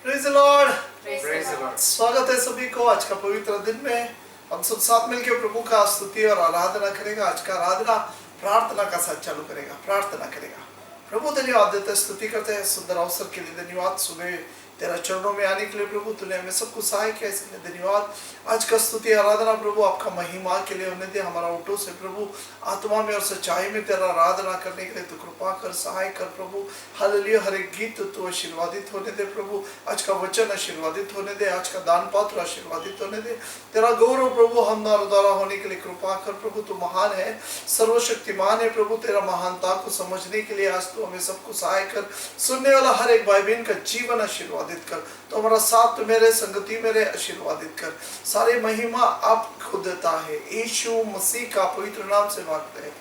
Praise the Lord. Praise the Lord. स्वागत है सभी को आज का पवित्र दिन में। हम सब साथ मिलकर प्रभु का स्तुति और आराधना करेगा। आज का आराधना प्रार्थना का साथ चालू करेगा, प्रार्थना करेगा। प्रभु धन्यवाद देते हैं, स्तुति करते हैं सुंदर अवसर के लिए धन्यवाद। सुबह तेरा चरणों में आने के लिए प्रभु तूने हमें सबको सहाय किया, इसके लिए धन्यवाद। आज का स्तुति आराधना प्रभु आपका महिमा के लिए होने दे। हमारा ओठों से प्रभु आत्मा में और सच्चाई में तेरा आराधना करने के लिए तू कृपा कर, सहाय कर प्रभु। हालेलुया। हर एक गीत तू आशीर्वादित होने दे प्रभु। आज का वचन आशीर्वादित होने दे, आज का दान पात्र आशीर्वादित होने दे। तेरा गौरव प्रभु हम द्वारा होने के लिए कृपा कर प्रभु। तू महान है, सर्वशक्तिमान है प्रभु। तेरा महानता को समझने के लिए आज तू हमें सबको सहाय कर। सुनने वाला हर एक भाई बहन का जीवन आशीर्वादित कर। तो हमारा साथ मेरे संगति मेरे आशीर्वादित कर। सारे महिमा आपको देता है, यीशु मसीह का पवित्र नाम से मांगते हैं,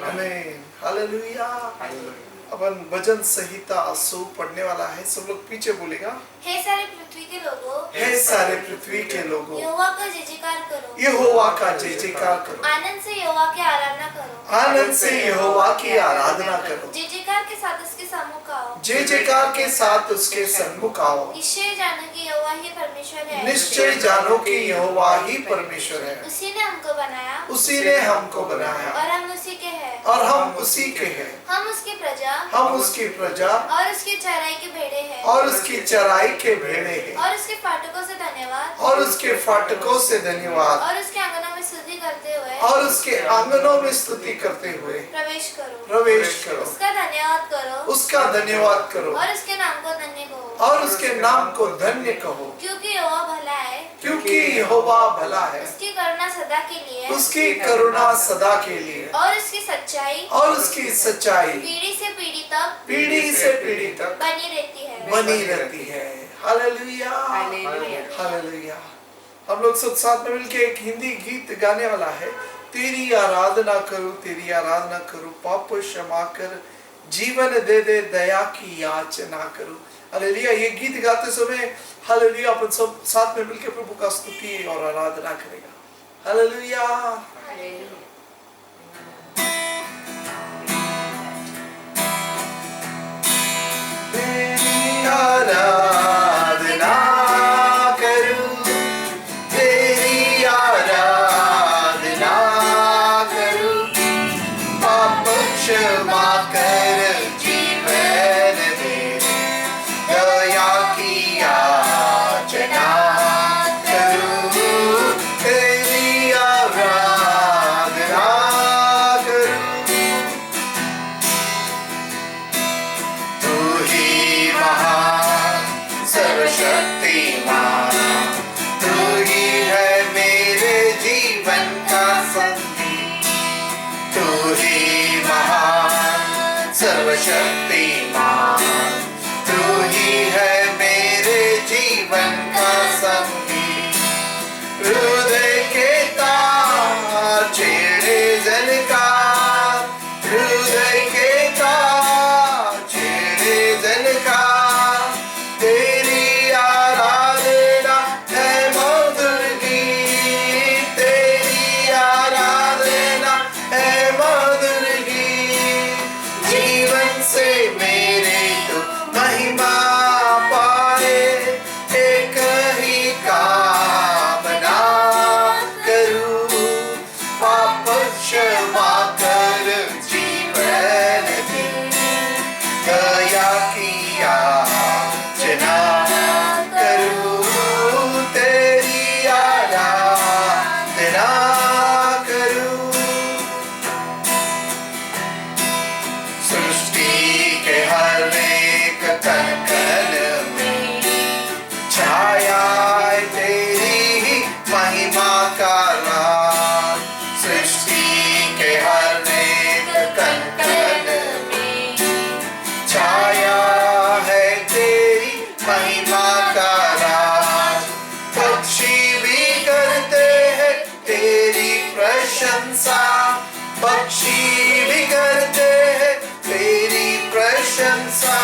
आमीन। हालेलुया। अपन भजन संहिता 100 पढ़ने वाला है। सब लोग पीछे बोलेगा, हे सारे पृथ्वी के लोगों, हे सारे पृथ्वी के लोगों, यहोवा का जय जयकार करो, यहोवा का जय जयकार करो, आनंद से यहोवा की आराधना करो, आनंद से यहोवा की आराधना करो, जय जयकार के साथ उसके सम्मुख आओ, जय जयकार के साथ उसके सन्मुख आओ। निश्चय जानो कि यहोवा ही परमेश्वर है, निश्चय जानो कि यहोवा ही परमेश्वर है। उसी ने हमको बनाया, उसी ने हमको बनाया और हम उसी के हैं, और हम उसी के हैं। हम उसकी प्रजा, हम उसकी प्रजा और उसकी चराई के भेड़े हैं, और उसकी चराई के भेड़े हैं। और उसके फाटकों से धन्यवाद, और उसके फाटकों से धन्यवाद, और उसके आंगनों में स्तुति करते हुए, और उसके आंगनों में स्तुति करते हुए प्रवेश करो, प्रवेश करो। उसका धन्यवाद करो, उसका धन्यवाद करो, और उसके नाम को धन्य कहो, और उसके नाम को धन्य कहो, क्योंकि यहोवा भला है, क्योंकि यहोवा भला है। उसकी करुणा सदा के लिए, उसकी करुणा सदा के लिए, और उसकी सच्चाई और उसकी सच्चाई पीढ़ी से पीढ़ी तक, पीढ़ी से पीढ़ी तक बनी रहती है। बनी रहती है। Hallelujah, hallelujah. हम लोग सब साथ में मिलके एक हिंदी गीत गाने वाला है। तेरी आराधना करूं, तेरी आराधना करूं, पाप क्षमा कर, जीवन दे दे, दया की याचना करूं। हालेलुया। ये गीत गाते समय हालेलुया अपन सब साथ में मिलके प्रभु का स्तुति और आराधना करेगा। हालेलुया। तेरी आराधना करूं, तेरी आराधना करूं, पाप क्षमा कर, जीवन दे, दया की याचना करूं। तेरी आराधना करूं। तू ही महान सर्वशक्तिमान, तू ही है मेरे जीवन का संगी। तू ही महान सर्वशक्तिमान, तू ही है मेरे जीवन का संगी। हृदय के तार छेड़े झनकार, हृदय के तार छेड़े झनकार। तेरी आराधना है मधुर गीत, तेरी आराधना है मधुर गीत। जीवन से मेरे तो महिमा पाए, एक ही कामना करूं, पाप क्षमा कर, जीवन दे, दया की याचना करूं। तेरी आराधना करूं। सृष्टि के हर एक कण में छाया है तेरी ही महिमा का राज। सृष्टि के हर एक कण में छाया है तेरी महिमा का राज। पक्षी भी करते हैं तेरी प्रशंसा, पक्षी भी करते हैं तेरी प्रशंसा।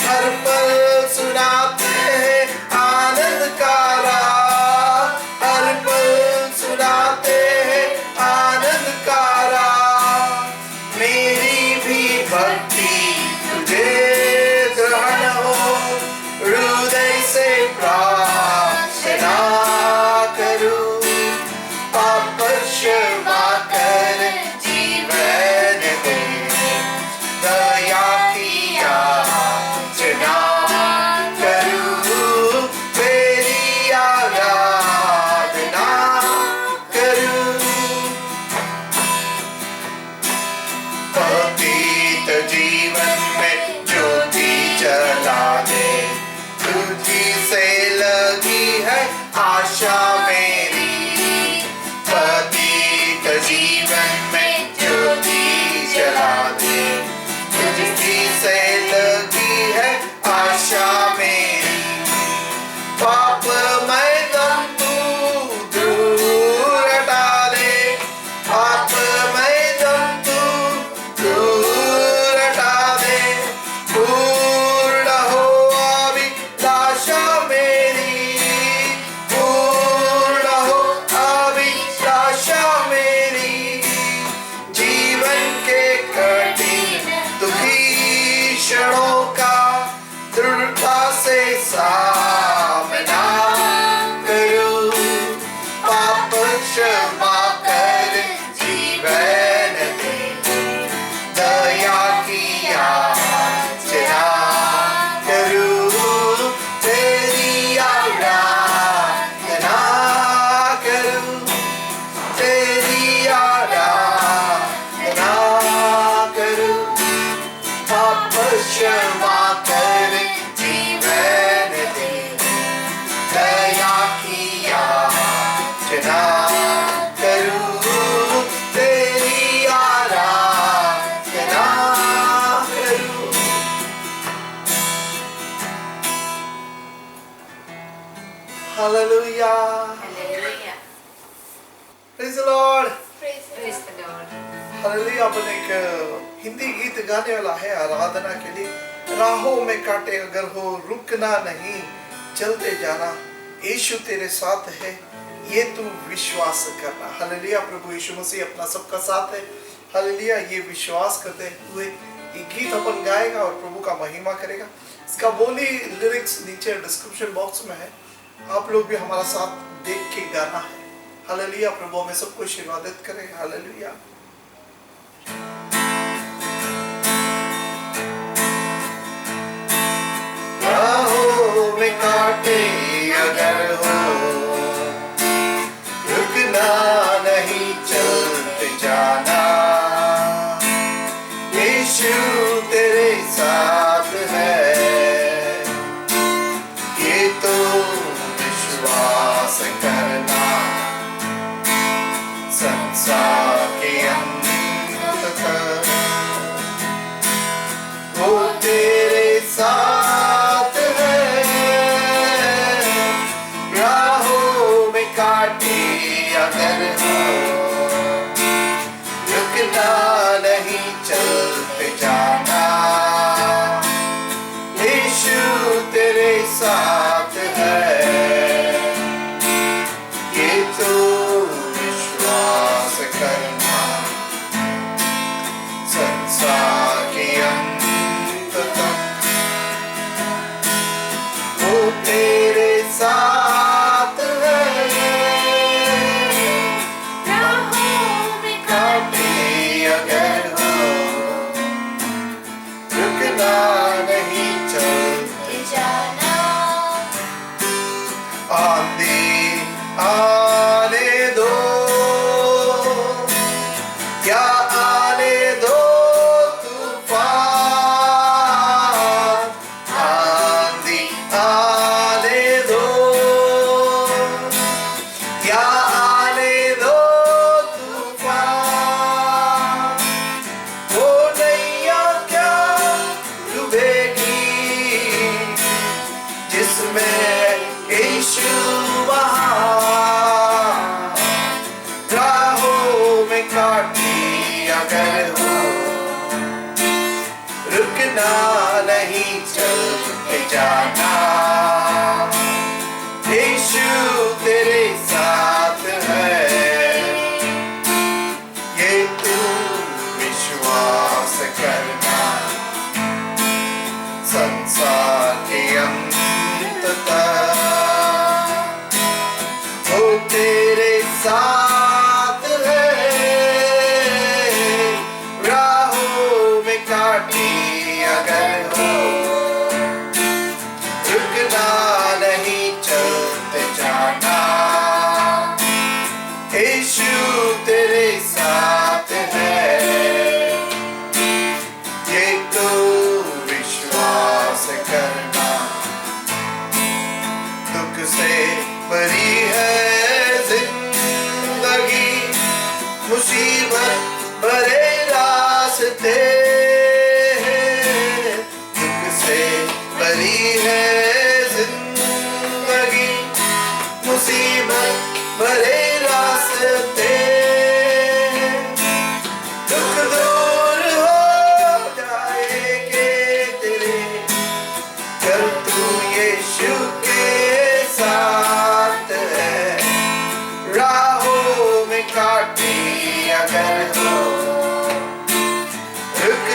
हर पल सुनाते हैं आनंद का राग, हर पल सुनाते हैं आनंद का राग। मेरी भी भक्ति तुझे ग्रहण हो, हृदय व्यतीत जीवन में ज्योति जला दे। तुझी से लगी है आशा मेरी, व्यतीत जीवन में ज्योति जला दे। तुझी से लगी है आशा मेरी, पापमय गम तू दूर हटा दे। पापमय गम तू दूर हटा दे। पूर्ण हो अभिलाषा मेरी, पूर्ण हो अभिलाषा मेरी। जीवन के कठिन दुखी क्षणों का दृढ़ता से सामना करूं। पाप क्षमा कर जीवन दे, दया की याचना करूं। तेरी आराधना करूं, तेरी आराधना करूं। पाप क्षमा कर जीवन दे, दया की याचना करूं। तेरी आराधना करूं। Hallelujah, Hallelujah. Praise the Lord. Praise the Lord. Hallelujah. अपन एक हिंदी गीत गाने वाला है आराधना के लिए। राहों में कांटे अगर हो रुकना नहीं, चलते जाना, यीशु तेरे साथ है, ये तू विश्वास करना। हालेलुया। प्रभु यीशु मसीह अपना सबका साथ है। हालेलुया। ये विश्वास करते हुए ये गीत अपन गाएगा और प्रभु का महिमा करेगा। इसका बोली लिरिक्स नीचे डिस्क्रिप्शन बॉक्स में है, आप लोग भी हमारा साथ देख के गाना है। हालेलुया। प्रभु हमें सबको आशीर्वादित करे। हालेलुया। राहों में कांटे अगर हो रुकना नहीं, चलते जाना, यीशु तेरे साथ है, ये तो विश्वास करना। संसार के अंत तक वो तेरे साथ है। राहों में कांटे अगर हो रुकना नहीं, चलते जाना, यीशु तेरे साथ है, ये तो विश्वास करना। संसार के अंत तक वो तेरे साथ है। राहों में कांटे अगर हो रुकना नहीं, चलते जाना, आंधी आने दो, क्या आने दो तूफान। आंधी आने दो, क्या आने दो तूफान। वो नैया क्या डूबेगी जिसमें यीशु वहाँ। राहों में कांटे अगर हो रुकना नहीं, चलते जाना, यीशु तेरे साथ है, ये तू विश्वास करना। संसार के अंत तक वो तेरे साथ है। राहों में कांटे अगर हो रुकना नहीं, चलते जाना, यीशु तेरे साथ है,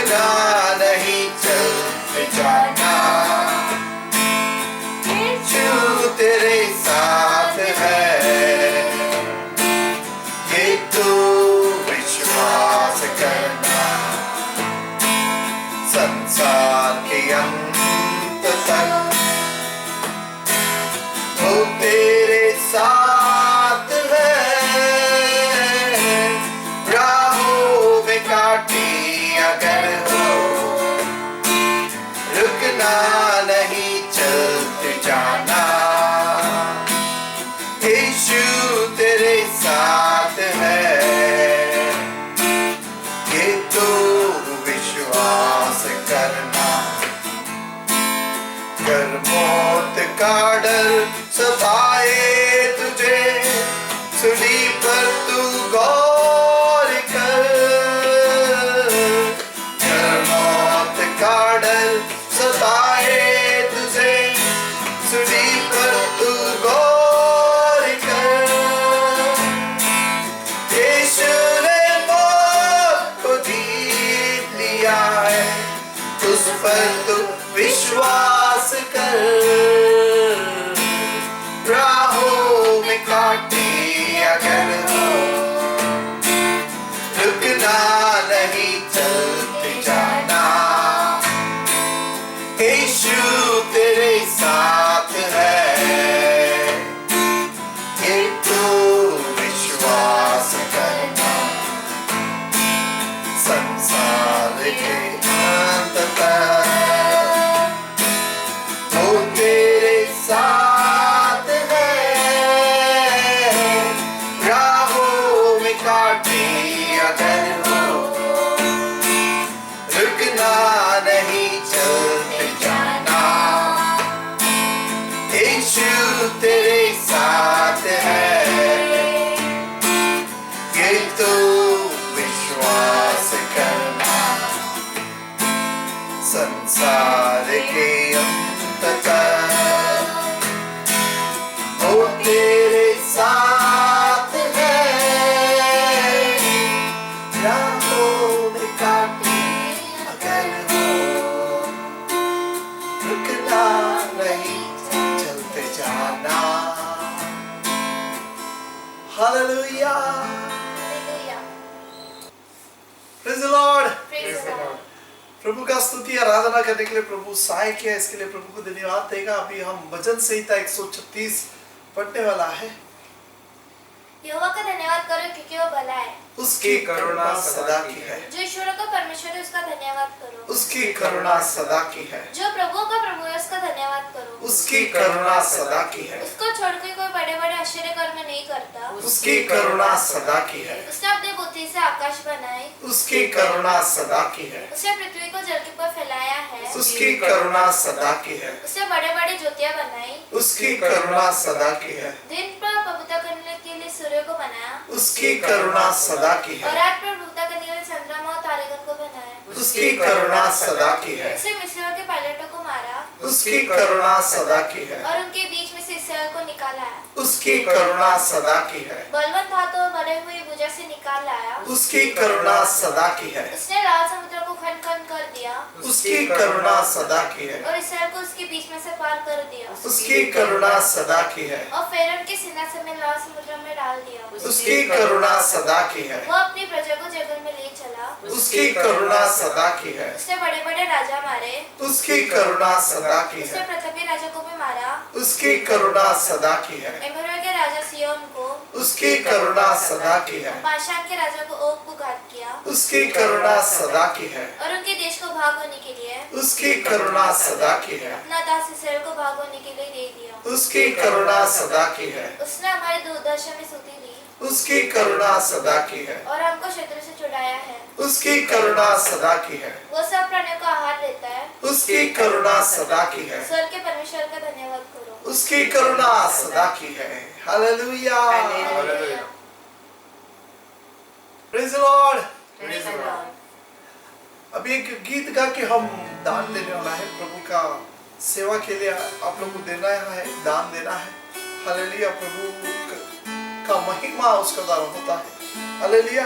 रुकना नहीं, चलते जाना। यीशु तेरे साथ है, ये तू विश्वास करना। संसार के अंत तक वो तेरे साथ है। राहों में कांटे अगर हो, रुकना नहीं, चलते जाना। यीशु तेरे साथ है, ये तो विश्वास करना। कर मौत का डर सताए तुझे, सूली पर तू गौर कर। कर मौत का डर सताए तुझे, सूली पर तू गौर कर। यीशु ने मौत को जीत लिया है, उस पर तू विश्वास कर। राहों में कांटे अगर हो, रुकना नहीं, चलते जाना। यीशु तेरे साथ है, ये तो विश्वास करना। संसार के अंत तक वो तेरे साथ है। राहों में कांटे अगर हो, रुकना नहीं, चलते जाना। यीशु तेरे साथ है, ये तो विश्वास करना। संसार के अंत तक वो तेरे साथ है। राहों में कांटे अगर हो, रुकना नहीं, चलते जाना। Hallelujah, praise the Lord. Praise the Lord. प्रभु का स्तुति आराधना करने के लिए प्रभु सहाय किया, इसके लिए प्रभु को धन्यवाद देगा। अभी हम भजन संहिता 136 पढ़ने वाला है। यहोवा का धन्यवाद करो क्योंकि वो भला है, उसकी करुणा सदा की है। जो ईश्वरों का परमेश्वर है उसका धन्यवाद करो, उसकी करुणा सदा की है। जो प्रभुओं का प्रभु है उसका धन्यवाद करो, उसकी करुणा सदा की है। उसको छोड़कर कोई बड़े बड़े आश्चर्य कर्म नहीं करता, उसकी करुणा सदा की है। उसने अपनी बुद्धि से आकाश बनाए, उसकी करुणा सदा की है। उसने पृथ्वी को जल के ऊपर फैलाया है, उसकी करुणा सदा की है। उसने बड़े बड़े ज्योतियां बनाई, उसकी करुणा सदा की है। दिन पर प्रभुता करने के लिए सूर्य को बनाया, उसकी करुणा सदा की और है। रात पर प्रभुता करने के लिए चंद्रमा और तारेगण को बनाया, उसकी करुणा सदा की है। उसने मिस्रियों के पायलटों को मारा, उसकी करुणा सदा की है। और उनके बीच में से इसराइल को निकाला है, उसकी करुणा सदा की है। बलवंत हाथों बड़े हुए भुजा से निकाल लाया, उसकी करुणा सदा की है। उसने लाल समुद्र को खंड खंड कर दिया, उसकी करुणा सदा की है। और इसराइल को उसके बीच में से पार कर दिया, उसकी करुणा सदा की है। और फेरौन के सिंहासन में लाल समुद्र में डाल दिया, उसकी करुणा सदा की है। वो अपनी प्रजा को जंगल में ले चला, उसकी करुणा सदा की है। उसने बड़े बड़े राजा मारे, उसकी करुणा सदा की उसने है। प्रतापी राजा को भी मारा, उसकी करुणा सदा की है। एमोरियों के राजा सिय्योन को, उसकी करुणा सदा की है। बाशान के राजा को ओग को घात किया, उसकी करुणा सदा की है। और उनके देश को भाग होने के लिए उसकी करुणा सदा की है। अपना दास इसराइल को भाग होने के लिए दे दिया, उसकी करुणा सदा की है। उसने हमारी दुर्दशा में स्तुति दी, उसकी करुणा सदा की है। और हमको शत्रु से छुड़ाया है, उसकी करुणा सदा की है। वो सब प्राणियों का आहार देता है, उसकी करुणा सदा की है। स्वर्ग के परमेश्वर का धन्यवाद करो, उसकी करुणा सदा की है। Hallelujah, hallelujah. Praise the Lord. Praise the Lord. अभी एक गीत गा के हम दान देने वाला है। प्रभु का सेवा के लिए आप लोग को देना है, दान देना है। हालेलुया, प्रभु का महिमा उसका द्वारा होता है। हालेलुया,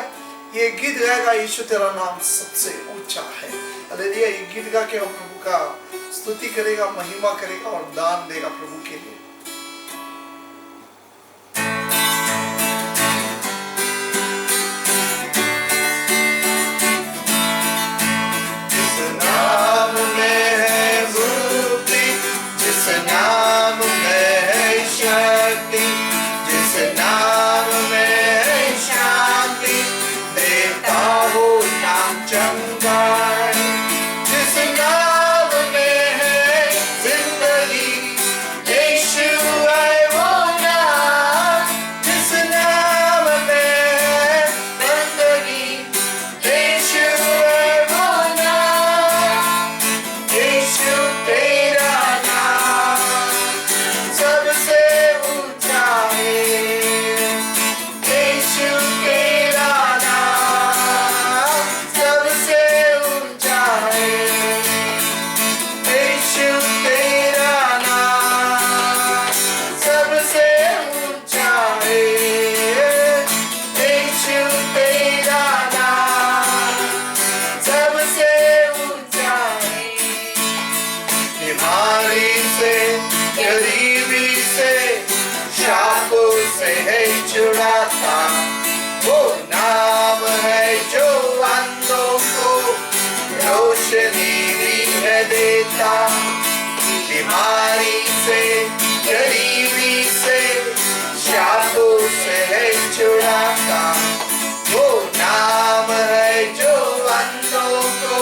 ये गीत गाएगा, यीशु तेरा नाम सबसे ऊंचा अच्छा है। हालेलुया। ये गीत गा के हम प्रभु का स्तुति करेगा, महिमा करेगा और दान देगा प्रभु के लिए। जिस नाम में है मुक्ति, जिस नाम में है शक्ति, जिस नाम में है शांति, देता हो नाम चंगा। जिस नाम में है जिंदगी, यीशु है वो नाम। जिस नाम में है बंदगी, यीशु है वो नाम। यीशु तेरा नाम सबसे ऊंचा है। यीशु तेरा नाम सबसे ऊंचा है। यीशु तेरा नाम सबसे ऊंचा है। यीशु तेरा नाम सबसे ऊंचा है। बीमारी से, गरीबी से, शापों से है छुड़ाता, वो नाम है जो अंधों को रोशनी भी है देता। बीमारी से, गरीबी से, शापों से है छुड़ाता, वो नाम है जो अंधों को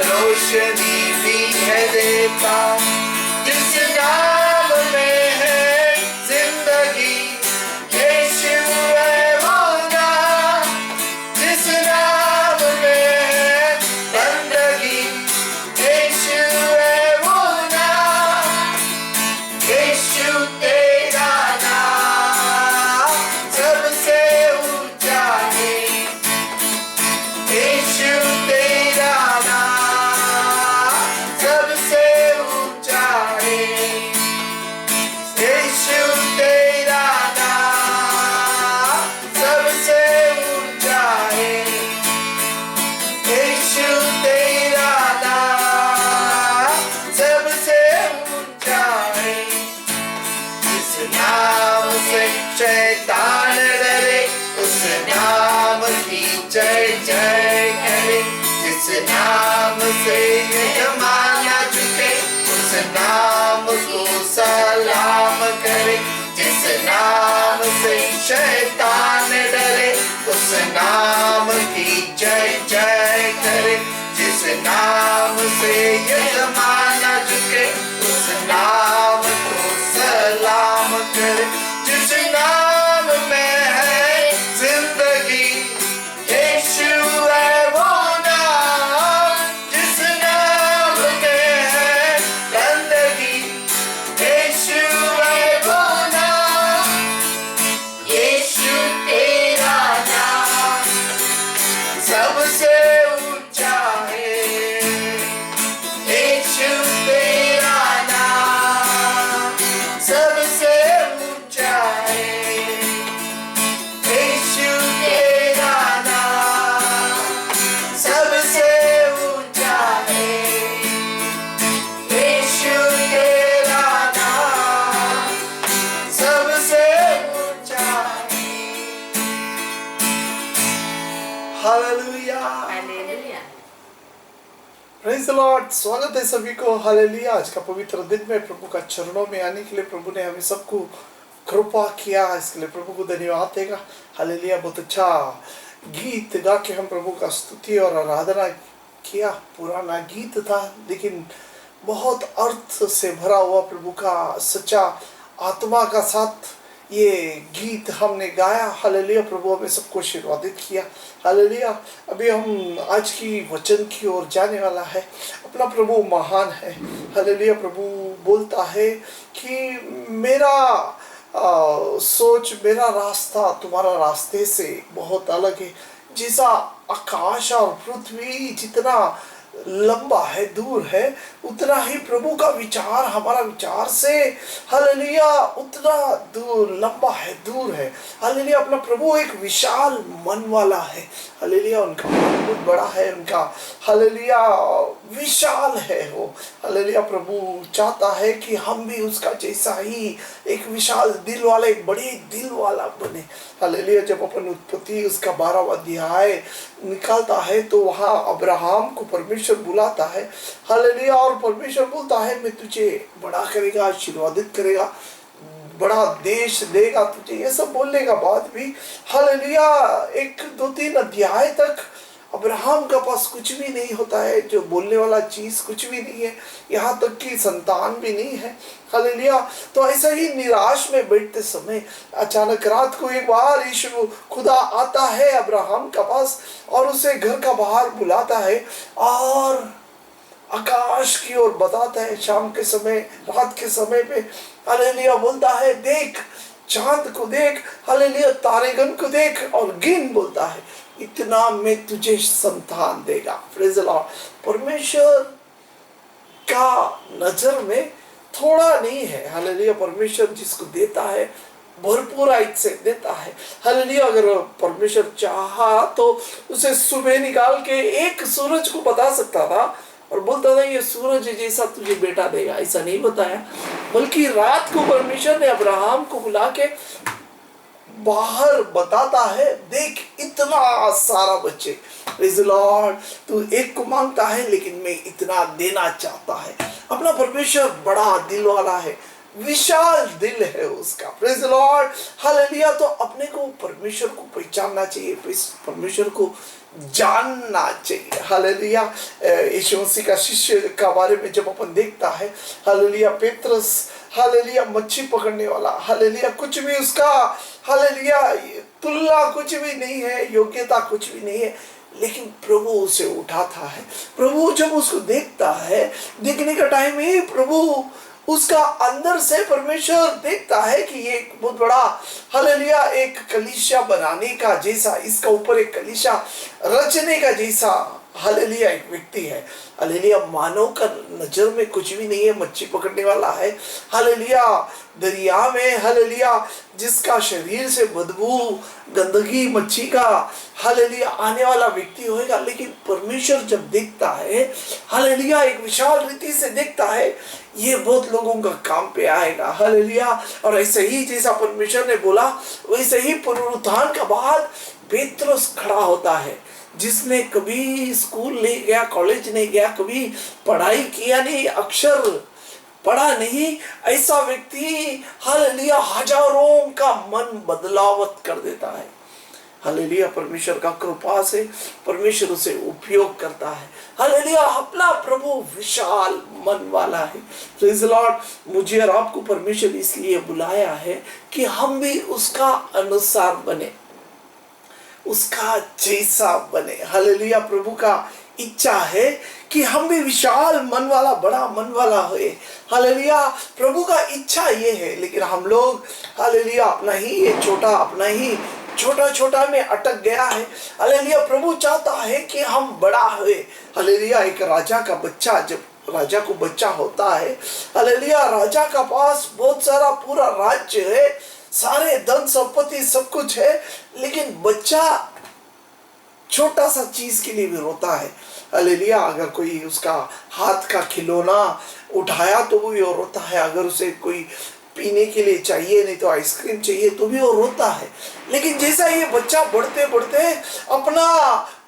रोशनी भी है देता। जिस नाम में है जिंदगी, यीशु है वो नाम। जिस नाम में है बंदगी, यीशु है वो नाम। यीशु तेरा नाम सबसे ऊंचा है। यीशु तेरा नाम सबसे ऊंचा है। यीशु तेरा नाम सबसे ऊंचा है। यीशु तेरा नाम सबसे ऊंचा है। जिस नाम से शैतान डरे, उस नाम की जय जय करे। जिस नाम से जमाना झुके, उस नाम को सलाम करे। जिस नाम से शैतान डरे, उस नाम की जय जय करे। जिस नाम से जमाना झुके, उस नाम को सलाम करे। जिस नाम में है जिंदगी, यीशु है वो नाम। जिस नाम में है बंदगी, यीशु है वो नाम। यीशु तेरा नाम सबसे ऊंचा है। यीशु तेरा नाम सबसे ऊंचा है। यीशु तेरा नाम सबसे ऊंचा है। यीशु तेरा नाम सबसे ऊंचा है। Hallelujah. Hallelujah. Praise the Lord. स्वागत है सभी को। हालेलुया। आज का पवित्र दिन में प्रभु का चरणों में आने के लिए प्रभु ने हमें सबको कृपा किया, इसके लिए प्रभु को धन्यवाद देगा। हालेलुया। बहुत अच्छा गीत गा के हम प्रभु का स्तुति और आराधना किया। पुराना गीत था लेकिन बहुत अर्थ से भरा हुआ प्रभु का सच्चा आत्मा का साथ ये गीत हमने गाया। हालेलुया। प्रभु हमें सबको आशीर्वादित किया। हालेलुया। अभी हम आज की वचन की ओर जाने वाला है। अपना प्रभु महान है। हालेलुया। प्रभु बोलता है कि मेरा सोच, मेरा रास्ता तुम्हारा रास्ते से बहुत अलग है। जैसा आकाश और पृथ्वी जितना लंबा है, दूर है, उतना ही प्रभु का विचार हमारा विचार से हालेलुया उतना दूर, लंबा है, दूर है। हालेलुया अपना प्रभु एक विशाल मन वाला है। हालेलुया उनका मन बहुत बड़ा है, उनका हालेलुया विशाल है वो। हालेलुया प्रभु चाहता है कि हम भी उसका जैसा ही एक विशाल दिल वाला, एक बड़े दिल वाला बने। हालेलुया जब अपन उत्पत्ति उसका 12वां अध्याय निकालता है तो वहाँ अब्राहम को परमेश्वर बुलाता है। हालेलुया और परमेश्वर बोलता है मैं तुझे बड़ा करेगा, आशीर्वादित करेगा, बड़ा देश देगा तुझे, ये सब बोलने का बाद भी हालेलुया 1-2-3 अध्याय तक अब्राहम का पास कुछ भी नहीं होता है, जो बोलने वाला चीज कुछ भी नहीं है, यहाँ तक कि संतान भी नहीं है। हालेलुया तो ऐसा ही निराश में बैठते समय अचानक रात को एक बार यीशु खुदा आता है अब्राहम का पास और उसे घर का बाहर बुलाता है और आकाश की ओर बताता है। शाम के समय, रात के समय पे हालेलुया बोलता है देख चांद को देख, हालेलुया तारेगन को देख और गिन, बोलता है इतना मैं तुझे संतान देगा। Praise the Lord. परमेश्वर का नजर में थोड़ा नहीं है। हालेलुया परमेश्वर जिसको देता है भरपूर आयत से देता है। हालेलुया अगर परमेश्वर चाहा तो उसे सुबह निकाल के एक सूरज को बता सकता था और बोलता था ये सूरज जैसा तुझे बेटा देगा, ऐसा नहीं बताया, बल्कि रात को परमेश्वर ने अब्राहम को बुला के बाहर बताता है देख इतना सारा बच्चे। Praise the Lord. तू एक को मांगता है लेकिन मैं इतना देना चाहता है। अपना परमेश्वर बड़ा दिल वाला है, विशाल दिल है उसका। Praise the lord. हालेलुया तो अपने को परमेश्वर को पहचानना चाहिए, परमेश्वर को जानना चाहिए। हालेलुया यीशु मसीह का शिष्य का बारे में जब अपन देखता है, हालेलुया पेत्रस हालेलुया मच्छी पकड़ने वाला, हालेलुया कुछ भी उसका हालेलुया तुलना कुछ भी नहीं है, योग्यता कुछ भी नहीं है, लेकिन प्रभु उसे उठाता है। प्रभु जब उसको देखता है, देखने का टाइम ही प्रभु उसका अंदर से परमेश्वर देखता है कि ये एक बहुत बड़ा हालेलुया एक कलीसिया बनाने का जैसा, इसका ऊपर एक कलीसिया रचने का जैसा हालेलुया एक व्यक्ति है। हालेलुया मानव का नजर में कुछ भी नहीं है, मच्छी पकड़ने वाला है। हालेलुया दरिया में हालेलुया जिसका शरीर से बदबू गंदगी मच्छी का हालेलुया आने वाला व्यक्ति होएगा, लेकिन परमेश्वर जब देखता है हालेलुया एक विशाल रीति से देखता है, ये बहुत लोगों का काम पे आएगा। हालेलुया और ऐसे ही जैसा परमेश्वर ने बोला वैसे ही पुनरुत्थान का बाद पेत्रस खड़ा होता है, जिसने कभी स्कूल नहीं गया, कॉलेज नहीं गया, कभी पढ़ाई किया नहीं, अक्षर पढ़ा नहीं, ऐसा व्यक्ति हालेलुया हजारों का मन बदलावत कर देता है। हालेलुया परमेश्वर का कृपा से परमेश्वर उसे उपयोग करता है। हालेलुया अपना प्रभु विशाल मन वाला है। Praise the Lord. मुझे और आपको परमेश्वर इसलिए बुलाया है कि हम भी उसका अनुसार बने, उसका जैसा बने। हालेलुया प्रभु का इच्छा है कि हम भी विशाल मन वाला, बड़ा मन वाला होए। हालेलुया प्रभु का इच्छा ये है, लेकिन हम लोग हालेलुया अपना ही ये छोटा, अपना ही छोटा छोटा में अटक गया है। हालेलुया प्रभु चाहता है कि हम बड़ा होए। हालेलुया एक राजा का बच्चा, जब राजा को बच्चा होता है, हालेलुया राजा का पास बहुत सारा पूरा राज्य है, सारे धन संपत्ति सब कुछ है, लेकिन बच्चा छोटा सा चीज के लिए भी रोता है। हालेलुया अगर कोई उसका हाथ का खिलौना उठाया तो वो रोता है, अगर उसे कोई पीने के लिए चाहिए, नहीं तो आइसक्रीम चाहिए तो भी वो रोता है। लेकिन जैसा ये बच्चा बढ़ते बढ़ते अपना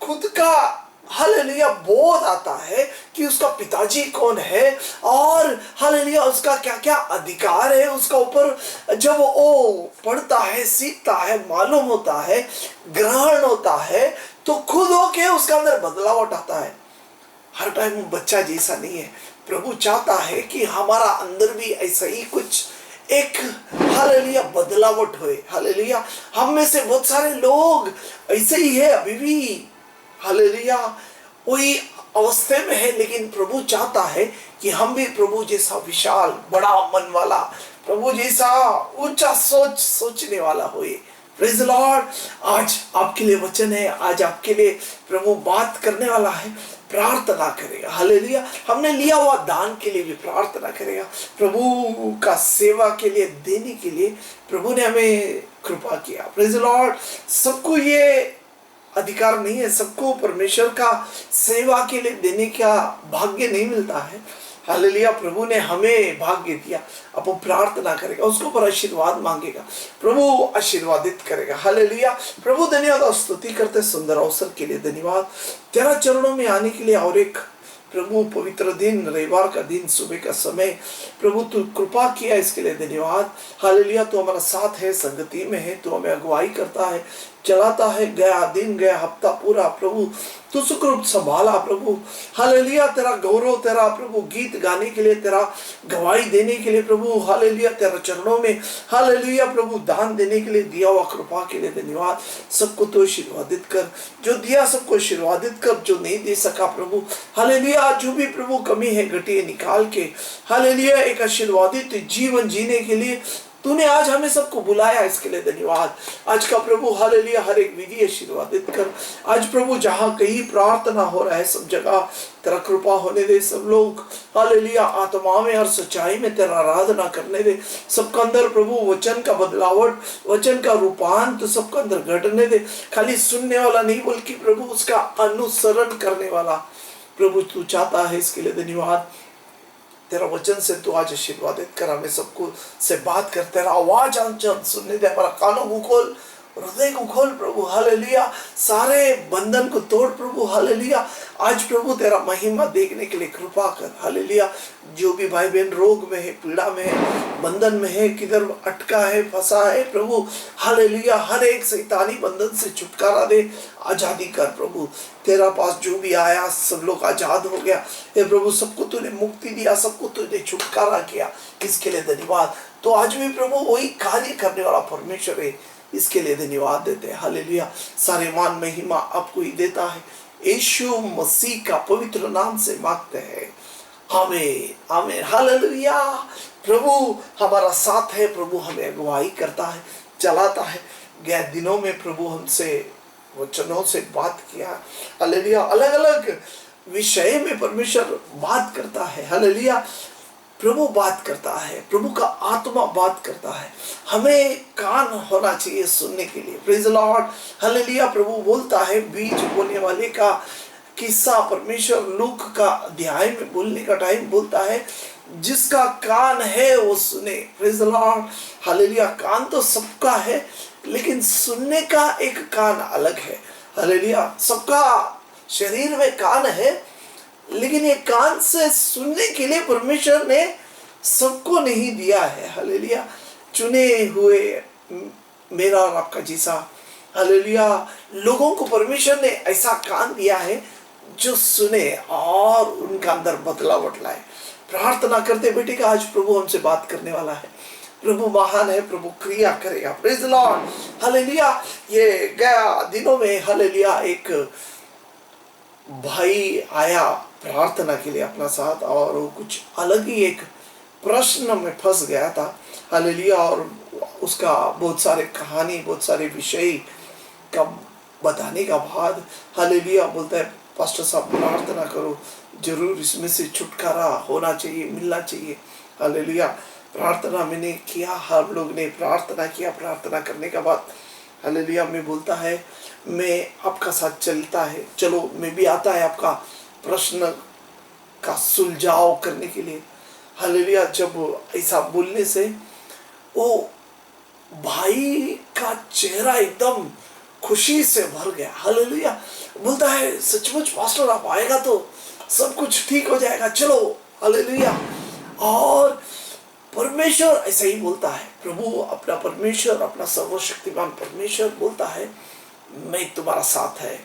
खुद का हालेलुया बोध आता है कि उसका पिताजी कौन है और हालेलुया उसका क्या क्या अधिकार है उसका ऊपर, जब वो पढ़ता है, सीखता है, मालूम होता है, ग्रहण होता है, तो खुद होके उसका अंदर बदलाव आता है। हर टाइम बच्चा जैसा नहीं है। प्रभु चाहता है कि हमारा अंदर भी ऐसा ही कुछ एक हालेलुया बदलावट होए। हालेलुया हम में से बहुत सारे लोग ऐसे ही है अभी भी, हालेलुया वही अवस्था में है, लेकिन प्रभु चाहता है कि हम भी प्रभु जैसा विशाल बड़ा मन वाला, प्रभु जैसा ऊंचा सोचने वाला होए। Praise the Lord. आज आपके लिए वचन है, आज आपके लिए प्रभु बात करने वाला है। प्रार्थना करेगा। हालेलुया। हमने लिया हुआ दान के लिए भी प्रार्थना करेगा। प्रभु का सेवा के लिए देने के लिए प्रभु ने हमें कृपा किया। Praise the Lord. सबको ये अधिकार नहीं है, सबको परमेश्वर का सेवा के लिए देने का भाग्य नहीं मिलता है। हालेलुया। प्रभु ने हमें भाग्य दिया। अब वो प्रार्थना करेगा, उसको पर आशीर्वाद मांगेगा, प्रभु आशीर्वादित करेगा। हालेलुया। प्रभु धन्यवाद और स्तुति करते सुंदर अवसर के लिए धन्यवाद। तेरा चरणों में आने के लिए और एक प्रभु पवित्र दिन, रविवार का दिन, सुबह का समय, प्रभु तू कृपा किया, इसके लिए धन्यवाद। हालेलुया। तू हमारा साथ है, संगति में है, तू हमें अगुवाई करता है, चलाता है। गया दिन, गया हफ्ता पूरा प्रभु तू सुखरूप संभाला प्रभु। हालेलुया। तेरा गौरव, तेरा प्रभु गीत गाने के लिए, तेरा गवाही देने के लिए प्रभु। हालेलुया। तेरा चरणों में हालेलुया प्रभु दान देने के लिए, दिया हुआ कृपा के लिए धन्यवाद। सबको तो आशीर्वादित कर, जो दिया सबको आशीर्वादित कर, जो नहीं दे सका प्रभु हालेलुया, जो भी प्रभु कमी है घटी निकाल के हालेलुया एक आशीर्वादित जीवन जीने के लिए तूने आज हमें सबको बुलाया, इसके लिए धन्यवाद। आज का प्रभु हालेलुया हर एक विधि आशीर्वादित कर। आज प्रभु जहाँ कहीं प्रार्थना हो रहा है सब जगह तेरा कृपा होने दे। सब लोग हालेलुया आत्मा में और सच्चाई में तेरा आराधना करने दे। सबके अंदर प्रभु वचन का बदलावट, वचन का रूपांतर सबके अंदर घटने दे। खाली सुनने वाला नहीं बल्कि प्रभु उसका अनुसरण करने वाला प्रभु तू चाहता है, इसके लिए धन्यवाद। तेरा वचन से तू आज आशीर्वादित कर, हमें सबको से बात कर, तेरा आवाज हम सुनने दे। हमारा कानों को खोल, हृदय को खोल प्रभु हालेलुया। सारे बंधन को तोड़ प्रभु हालेलुया। आज प्रभु तेरा महिमा देखने के लिए कृपा कर हालेलुया। जो भी भाई बहन रोग में है, पीड़ा में है, बंधन में है, किधर अटका है, फंसा है प्रभु हालेलुया, हर एक शैतानी बंधन से छुटकारा दे, आजादी कर प्रभु। तेरा पास जो भी आया सब लोग आजाद हो गया हे प्रभु। सबको तूने मुक्ति दिया, सबको तूने छुटकारा किया, इसके लिए धन्यवाद। तो आज भी प्रभु वही कार्य करने वाला परमेश्वर है, इसके लिए धन्यवाद देते हैं हालेलुया। सारे मान महिमा आपको ही देता है, यीशु मसीह का पवित्र नाम से मांगते हैं, आमीन आमीन हालेलुया। प्रभु हमारा साथ है, प्रभु हमें अगुवाई करता है, चलाता है। गए दिनों में प्रभु हमसे वचनों से बात किया हालेलुया। अलग अलग विषय में परमेश्वर बात करता है हालेलुया। प्रभु बात करता है, प्रभु का आत्मा बात करता है। हमें कान होना चाहिए सुनने के लिए। Praise the lord hallelujah. प्रभु बोलता है, बीज बोने वाले का किस्सा परमेश्वर लूक का अध्याय में बोलने का टाइम बोलता है, जिसका कान है वो सुने। Praise the lord hallelujah. कान तो सबका है, लेकिन सुनने का एक कान अलग है हालेलुया। सबका शरीर में कान है, लेकिन ये कान से सुनने के लिए परमेश्वर ने सबको नहीं दिया है हालेलुया। चुने हुए मेरा और आपका जैसा हालेलुया लोगों को परमेश्वर ने ऐसा कान दिया है जो सुने और उनका अंदर बदलाव लाए। प्रार्थना करते बेटे का आज प्रभु हमसे बात करने वाला है। प्रभु महान है, प्रभु क्रिया करेगा। Praise the lord hallelujah. ये गया दिनों में हालेलुया एक भाई आया प्रार्थना के लिए अपना साथ, और वो कुछ अलग ही एक प्रश्न में फंस गया था हालेलुया। और उसका बहुत सारे कहानी, बहुत सारे विषय का बताने का बाद हालेलुया बोलता है, पास्टर साहब प्रार्थना करो, जरूर इसमें से छुटकारा होना चाहिए, मिलना चाहिए हालेलुया। प्रार्थना मैंने किया, हम लोग ने प्रार्थना किया। प्रार्थना करने के बाद हालेलुया में बोलता है, मैं आपका साथ चलता है, चलो मैं भी आता है आपका प्रश्न का सुलझाव करने के लिए हालेलुया। जब ऐसा बोलने से वो भाई का चेहरा एकदम खुशी से भर गया हालेलुया। बोलता है, सचमुच पास्टर आप आएगा तो सब कुछ ठीक हो जाएगा, चलो हालेलुया। और परमेश्वर ऐसा ही बोलता है, प्रभु अपना परमेश्वर, अपना सर्वशक्तिमान परमेश्वर बोलता है, मैं तुम्हारा साथ है,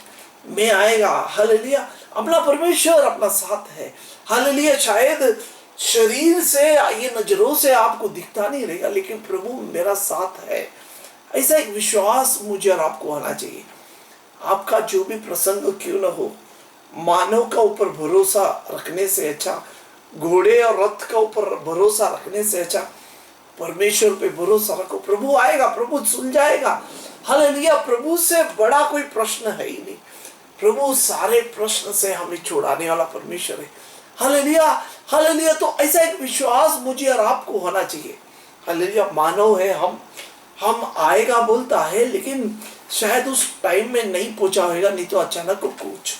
मैं आएगा हालेलुया। अपना परमेश्वर अपना साथ है हालेलुया। शायद शरीर से, ये नजरों से आपको दिखता नहीं रहेगा, लेकिन प्रभु मेरा साथ है, ऐसा एक विश्वास मुझे और आपको आना चाहिए। आपका जो भी प्रसंग क्यों न हो, मानव का ऊपर भरोसा रखने से अच्छा, घोड़े और रथ का ऊपर भरोसा रखने से अच्छा परमेश्वर पे भरोसा रखो। प्रभु आएगा, प्रभु सुलझाएगा हालेलुया। प्रभु से बड़ा कोई प्रश्न है ही नहीं। प्रभु सारे प्रश्न से हमें छुड़ाने वाला परमेश्वर है। Hallelujah, hallelujah. तो ऐसा एक विश्वास मुझे और आपको होना चाहिए। हालेलुया। मानव है, हम आएगा बोलता है, लेकिन शायद उस टाइम में नहीं पहुंचा होगा, नहीं तो अचानक कुछ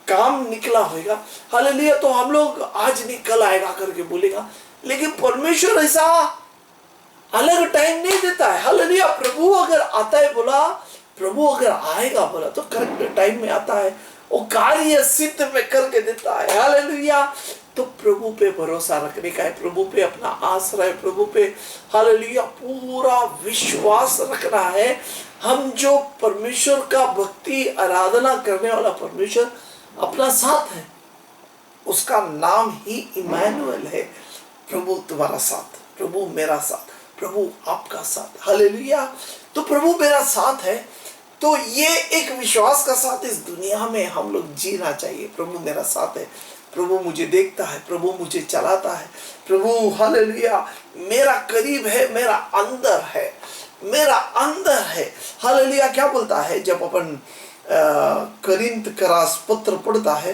काम निकला होगा। हालेलुया। तो हम लोग आज नहीं कल आएगा करके बोलेगा, लेकिन परमेश्वर ऐसा अलग टाइम नहीं देता है। हालेलुया। प्रभु अगर आता है बोला, प्रभु अगर आएगा बोला तो करेक्ट टाइम में आता है, वो कार्य सिद्ध में करके देता है। हालेलुया। तो प्रभु पे भरोसा रखने का है, प्रभु पे अपना आश्रय, प्रभु पे हालेलुया पूरा विश्वास रखना है। हम जो परमेश्वर का भक्ति आराधना करने वाला परमेश्वर अपना साथ है, उसका नाम ही इमैनुअल है। प्रभु तुम्हारा साथ, प्रभु मेरा साथ, प्रभु आपका साथ। हालेलुया। तो प्रभु मेरा साथ है, तो ये एक विश्वास का साथ इस दुनिया में हम लोग जीना चाहिए। प्रभु मेरा साथ है, प्रभु मुझे देखता है, प्रभु मुझे चलाता है, प्रभु हालेलुया मेरा करीब है, मेरा अंदर है, मेरा अंदर है। हालेलुया। क्या बोलता है जब अपन करिंथ का पत्र पढ़ता है,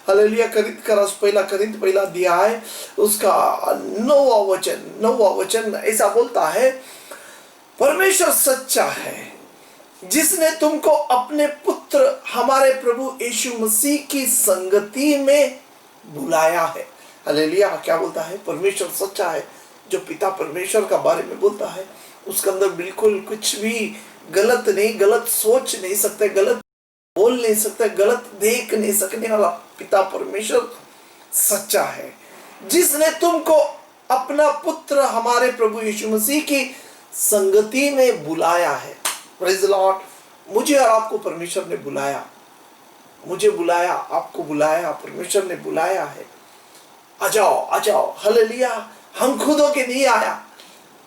हालेलुया, करिंथ का पहला अध्याय उसका 9वां वचन ऐसा बोलता है, परमेश्वर सच्चा है जिसने तुमको अपने पुत्र हमारे प्रभु यीशु मसीह की संगति में बुलाया है। हालेलुया। क्या बोलता है? परमेश्वर सच्चा है। जो पिता परमेश्वर का बारे में बोलता है उसके अंदर बिल्कुल कुछ भी गलत नहीं, गलत सोच नहीं सकते, गलत बोल नहीं सकते, गलत देख नहीं सकने वाला पिता परमेश्वर सच्चा है, जिसने तुमको अपना पुत्र हमारे प्रभु यीशु मसीह की संगति में बुलाया है। Praise the Lord. मुझे और आपको परमेश्वर ने बुलाया, मुझे बुलाया, आपको बुलाया, परमेश्वर ने बुलाया है। आ जाओ, आ जाओ। हालेलुया। हम खुद होके नहीं आया,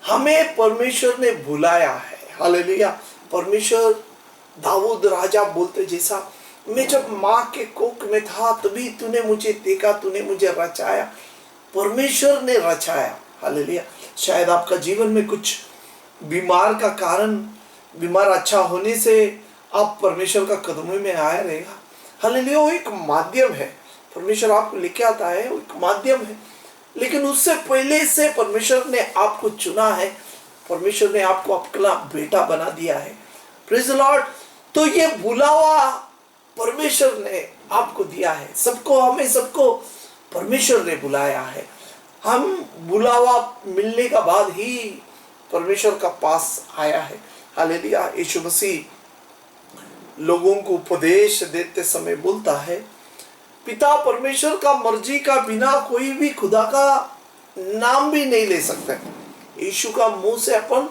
हमें परमेश्वर ने बुलाया है। हालेलुया। परमेश्वर दाऊद राजा बोलते जैसा, मैं जब माँ के कोख में था तभी तूने मुझे देखा, तूने मुझे रचाया। परमेश्वर ने रचाया। हालेलुया। शायद आपका जीवन में कुछ बीमार का कारण, बीमार अच्छा होने से आप परमेश्वर का कदमों में आया रहेगा। हालेलुया। वो एक माध्यम है, परमेश्वर आपको लेके आता है, वो एक माध्यम है, लेकिन उससे पहले से परमेश्वर ने आपको चुना है, परमेश्वर ने आपको अपना बेटा बना दिया है। Praise the Lord. तो ये बुलावा परमेश्वर ने आपको दिया है, सबको, हमें सबको परमेश्वर ने बुलाया है। हम बुलावा मिलने का बाद ही परमेश्वर का पास आया है। हालेलुया। यीशु मसीह लोगों को उपदेश देते समय बोलता है, पिता परमेश्वर का मर्जी का बिना कोई भी खुदा का नाम भी नहीं ले सकते। यीशु का मुंह से अपन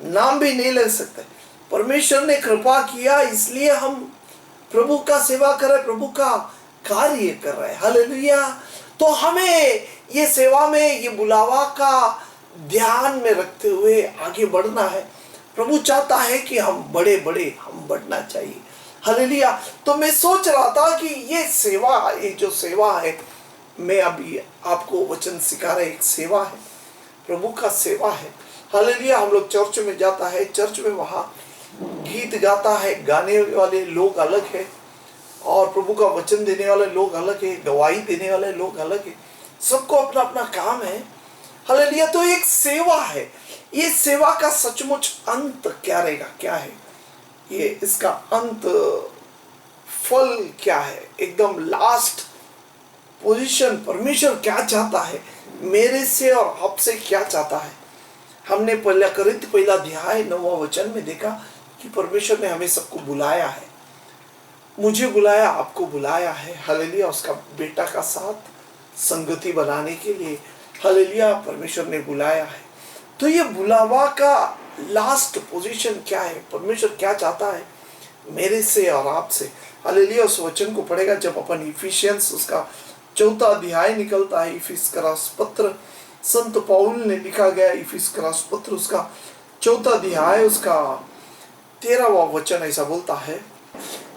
नाम भी नहीं ले सकते। परमेश्वर ने कृपा किया, इसलिए हम प्रभु का सेवा कर रहे, प्रभु का कार्य कर रहे हैं। हालेलुया। तो हमें ये सेवा में, ये बुलावा का ध्यान में रखते हुए आगे बढ़ना है। प्रभु चाहता है कि हम बड़े हम बढ़ना चाहिए। हालेलुया। तो मैं सोच रहा था कि ये सेवा, ये जो सेवा है, मैं अभी आपको वचन सिखा रहा, एक सेवा है, प्रभु का सेवा है। हालेलुया। हम लोग चर्च में जाता है, चर्च में वहाँ गीत गाता है, गाने वाले लोग अलग है और प्रभु का वचन देने वाले लोग अलग है, गवाही देने वाले लोग अलग है, सबको अपना अपना काम है। हालेलुया। तो एक सेवा है। ये सेवा का सचमुच अंत क्या रहेगा, क्या है ये, इसका अंत फल क्या है, एकदम लास्ट पोजीशन परमेश्वर क्या चाहता है मेरे से और आपसे, क्या चाहता है। हमने पहला अध्याय 9वां वचन में देखा कि परमेश्वर ने हमें सबको बुलाया है, मुझे बुलाया, आपको बुलाया है। हालेलुया। उसका बेटा का साथ संगति बनाने के लिए हालेलुया परमेश्वर ने बुलाया है। तो ये बुलावा का लास्ट पोजीशन क्या है, परमेश्वर क्या चाहता है मेरे से और आपसे। हालेलुया। उस वचन को पढ़ेगा जब अपन इफिशियंस उसका 4वां अध्याय निकलता है, इफिस पत्र संत पौल ने लिखा गया, इफिस पत्र उसका 4वां अध्याय उसका 13वां वचन ऐसा बोलता है,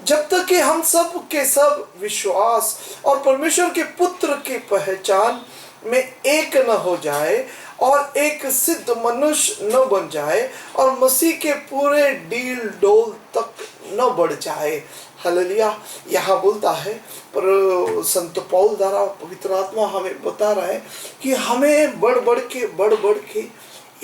जब तक कि हम सब के सब विश्वास और परमेश्वर के पुत्र की पहचान में एक न हो जाए और एक सिद्ध मनुष्य न बन जाए और मसीह के पूरे डील डोल तक न बढ़ जाए। हालेलुया। यहाँ बोलता है, पर संत पौल द्वारा पवित्र आत्मा हमें बता रहा है कि हमें बढ़ बढ़ के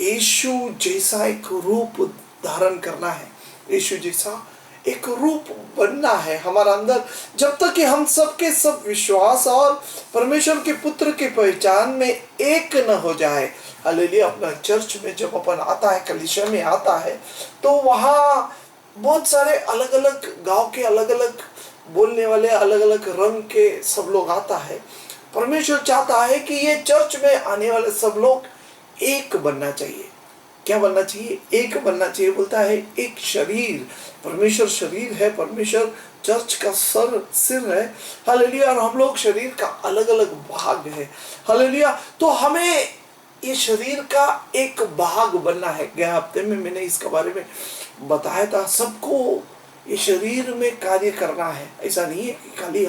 यीशु जैसा एक रूप धारण करना है, यीशु जैसा एक रूप बनना है हमारा अंदर। जब तक कि हम सबके सब विश्वास और परमेश्वर के पुत्र की पहचान में एक न हो जाए। हालेलुया। अपना चर्च में जब अपन आता है, कलीसिया में आता है, तो वहाँ बहुत सारे अलग अलग गांव के अलग अलग बोलने वाले, अलग अलग रंग के सब लोग आता है। परमेश्वर चाहता है कि ये चर्च में आने वाले सब लोग एक बनना चाहिए। क्या बनना चाहिए? एक बनना चाहिए। बोलता है एक शरीर, परमेश्वर शरीर है, परमेश्वर चर्च का सिर है। हालेलुया। और हम लोग शरीर का अलग अलग भाग है। हालेलुया। तो हमें ये शरीर का एक भाग बनना है। गए हफ्ते में मैंने इसके बारे में बताया था। सबको ये शरीर में कार्य करना है। ऐसा नहीं है कि खाली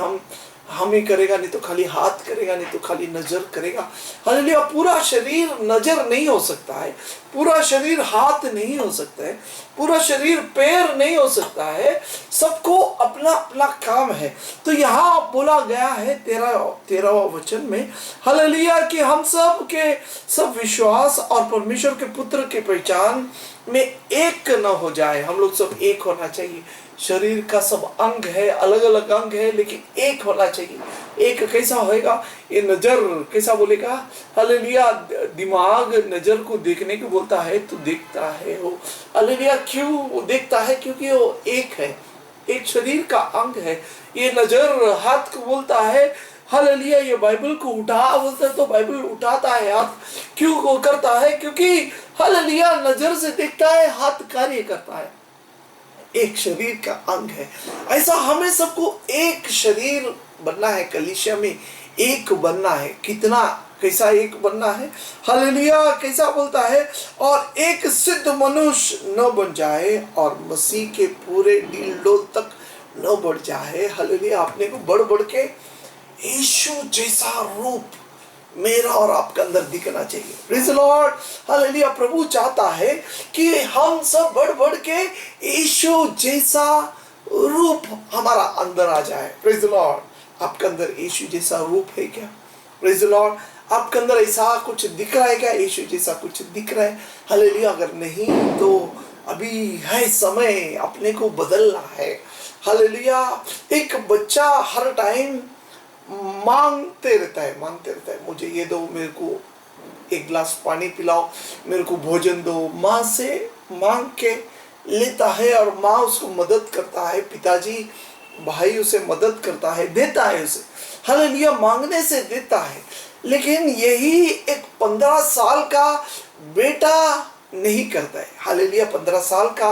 हम ही करेगा, नहीं तो खाली हाथ करेगा, नहीं तो खाली नजर करेगा। हालेलुया। पूरा शरीर नजर नहीं हो सकता है, पूरा शरीर हाथ नहीं हो सकता है, पूरा शरीर पैर नहीं हो सकता है। सबको अपना अपना काम है। तो यहाँ बोला गया है 13वां वचन में, हालेलुया, कि हम सब के सब विश्वास और परमेश्वर के पुत्र के पहचान में एक न हो जाए। हम लोग सब एक होना चाहिए। शरीर का सब अंग है, अलग अलग अंग है, लेकिन एक होना चाहिए। एक कैसा होएगा? ये नजर कैसा बोलेगा? हालेलुया। दिमाग नजर को देखने को बोलता है तो देखता है वो। हालेलुया। क्यों वो देखता है? क्योंकि वो एक है, एक शरीर का अंग है। ये नजर हाथ को बोलता है, हालेलुया, ये बाइबल को उठा बोलता है तो बाइबल उठाता है हाथ। क्यों वो करता है? क्योंकि हालेलुया नजर से देखता है, हाथ कार्य करता है। एक शरीर का अंग है। ऐसा हमें सबको एक शरीर बनना है, कलीसिया में एक बनना है। कितना कैसा एक बनना है? हालेलुया। कैसा बोलता है? और एक सिद्ध मनुष्य न बन जाए और मसीह के पूरे डील तक न बढ़ जाए। हालेलुया। अपने को बढ़ बढ़ के यीशु जैसा रूप मेरा और आपके अंदर दिखना चाहिए। Praise the lord. हालेलुया। प्रभु चाहता है कि हम सब बढ़ बढ़ के यीशु जैसा रूप हमारा अंदर आ जाए। Praise the Lord. आपके अंदर यीशु जैसा रूप है क्या? Praise the Lord. आपके अंदर ऐसा कुछ दिख रहा है क्या? यीशु जैसा कुछ दिख रहा है? हालेलुया। अगर नहीं तो अभी है समय अपने को बदलना है। हालेलुया। एक बच्चा हर टाइम मांगते रहता है, मुझे ये दो, मेरे को एक गिलास पानी पिलाओ, मेरे को भोजन दो। माँ से मांग के लेता है और माँ उसको मदद करता है, पिताजी भाई उसे मदद करता है, देता है उसे। हालेलुया। मांगने से देता है। लेकिन यही एक 15 साल का बेटा नहीं करता है। हालेलुया। 15 साल का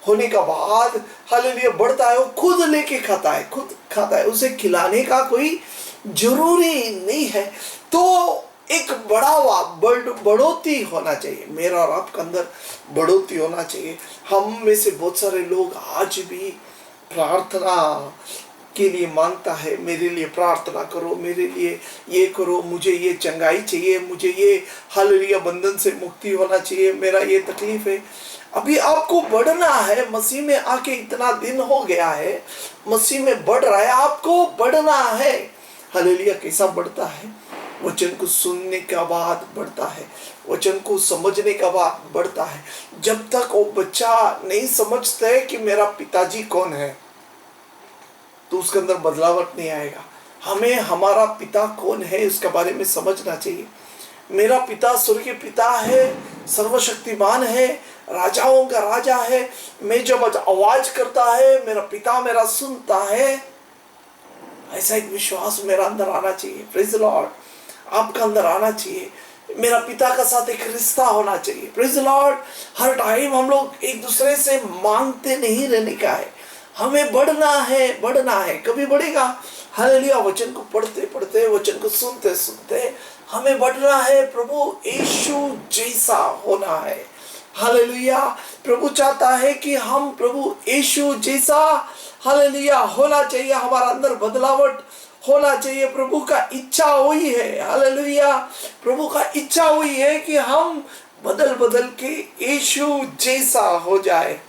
होने का बाद हालेलुया बढ़ता है, वो खुद लेके खाता है, उसे खिलाने का कोई जरूरी नहीं है। तो एक बढ़ोतरी होना चाहिए। मेरा और आपके अंदर बढ़ोतरी होना चाहिए। हम में से बहुत सारे लोग आज भी प्रार्थना के लिए मांगता है, मेरे लिए प्रार्थना करो, मेरे लिए ये करो, मुझे ये चंगाई चाहिए, मुझे ये हालेलुया बंधन से मुक्ति होना चाहिए, मेरा ये तकलीफ है। अभी आपको बढ़ना है। मसीह में आके इतना दिन हो गया है, मसीह में बढ़ रहा है, आपको बढ़ना है। हालेलुया। कैसा बढ़ता है? वचन को सुनने के बाद बढ़ता है, वचन को समझने के बाद बढ़ता है। जब तक वो बच्चा नहीं समझता है कि मेरा पिताजी कौन है, तो उसके अंदर बदलावट नहीं आएगा। हमें हमारा पिता कौन है उसके बारे में समझना चाहिए। मेरा पिता स्वर्गीय पिता है, सर्वशक्तिमान है, राजाओं का राजा है। मैं जब आवाज करता है, मेरा पिता मेरा सुनता है। ऐसा एक विश्वास मेरा अंदर आना चाहिए। Praise the Lord. आपका अंदर आना चाहिए। मेरा पिता का साथ एक रिश्ता होना चाहिए। Praise the Lord. Her time हम लोग एक दूसरे से मांगते नहीं रहने का है, हमें बढ़ना है। कभी बढ़ेगा? हालेलुया। वचन को पढ़ते पढ़ते, वचन को सुनते सुनते हमें बढ़ना है। प्रभु यीशु जैसा होना है। हालेलुया। प्रभु चाहता है कि हम प्रभु यीशु जैसा हालेलुया होना चाहिए। हमारा अंदर बदलावट होना चाहिए। प्रभु का इच्छा वही है। हालेलुया। प्रभु का इच्छा वही है कि हम बदल बदल के यीशु जैसा हो जाए।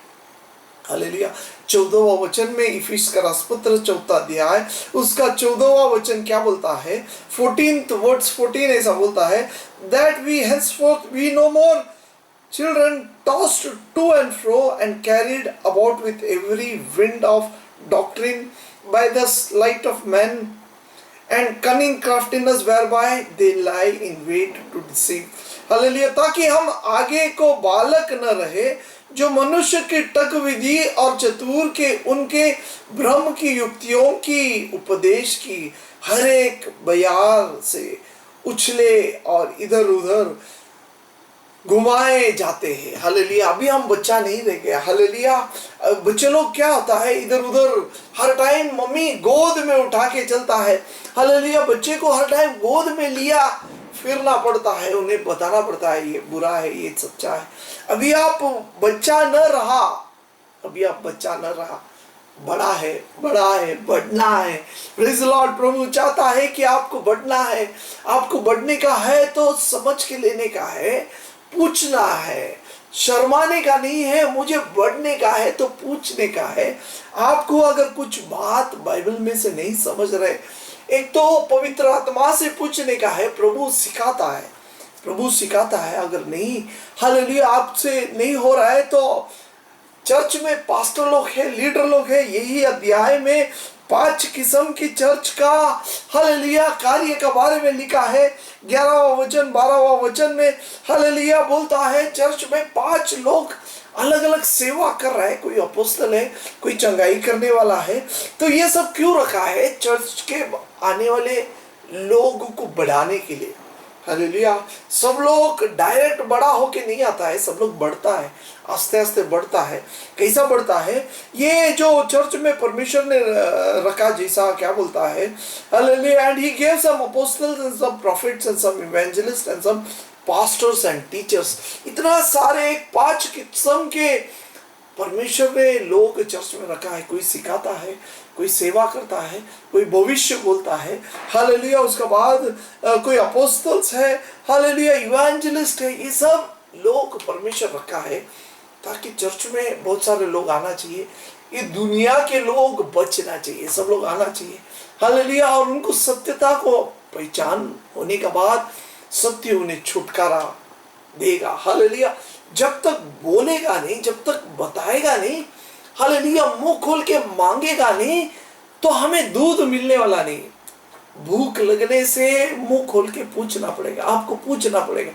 हालेलुया। 14वां वचन में, इफिस का रासपत्र 4 अध्याय उसका 14वां वचन क्या बोलता है? 14th वर्ड्स 14 ऐसा बोलता है, that we henceforth we no more children tossed to and fro and carried about with every wind of doctrine by the sleight of men and cunning craftiness whereby they lie in wait to deceive. Hallelujah. ताकि हम आगे को बालक न रहे जो मनुष्य की टक विधि और चतुर के उनके भ्रम की युक्तियों की उपदेश की हर एक बयार से उछले और इधर उधर घुमाए जाते हैं। हालेलुया। अभी हम बच्चा नहीं रह गया। हालेलुया। बच्चे लोग क्या होता है, इधर उधर हर टाइम मम्मी गोद में उठा के चलता है। हालेलुया। बच्चे को हर टाइम गोद में लिया फिरना पड़ता है, उन्हें बताना पड़ता है ये बुरा है ये सच्चा है। अभी आप बच्चा न रहा, अभी आप बच्चा न रहा, बड़ा है बढ़ना है। Praise the Lord. प्रभु चाहता है कि आपको बढ़ना है। आपको बढ़ने का है तो समझ के लेने का है, पूछना है, शर्माने का नहीं है। मुझे बढ़ने का है तो पूछने का है। आपको अगर कुछ बात बाइबल में से नहीं समझ रहे, एक तो पवित्र आत्मा से पूछने का है। प्रभु सिखाता है। अगर नहीं, हालेलुया, आपसे नहीं हो रहा है तो चर्च में पास्टर लोग हैं, लीडर लोग हैं। यही अध्याय में 5 किस्म की चर्च का हालेलुया कार्य के बारे में लिखा है। 11वां वचन 12वां वचन में हालेलुया बोलता है चर्च में 5 लोग अलग अलग सेवा कर रहा है। कोई अपोस्तल है, कोई चंगाई करने वाला है। तो ये सब क्यों रखा है? चर्च के आने वाले लोगों को बढ़ाने के लिए। हालेलुया। सब लोग डायरेक्ट बड़ा होके नहीं आता है, सब लोग बढ़ता है, आस्ते आस्ते बढ़ता है। कैसा बढ़ता है? ये जो चर्च में परमेश्वर ने रखा, जैसा क्या बोलता है, hallelujah, and he gave some apostles and some prophets and some evangelist and some pastors and teachers. इतना सारे 5 किस्म के परमेश्वर ने लोग चर्च में रखा है। कोई सिखाता है, कोई सेवा करता है, कोई भविष्य बोलता है। हालेलुया। उसके बाद कोई अपोस्टल्स है, हालेलुया, इवेंजलिस्ट है। ये सब लोग परमेश्वर रखा है ताकि चर्च में बहुत सारे लोग आना चाहिए। ये दुनिया के लोग बचना चाहिए, सब लोग आना चाहिए। हालेलुया। और उनको सत्यता को पहचान होने के बाद सत्य उन्हें छुटकारा देगा। हालेलुया। जब तक बोलेगा नहीं, जब तक बताएगा नहीं, हालेलुया, मुंह खोल के मांगेगा नहीं, तो हमें दूध मिलने वाला नहीं। भूख लगने से मुंह खोल के पूछना पड़ेगा। आपको पूछना पड़ेगा।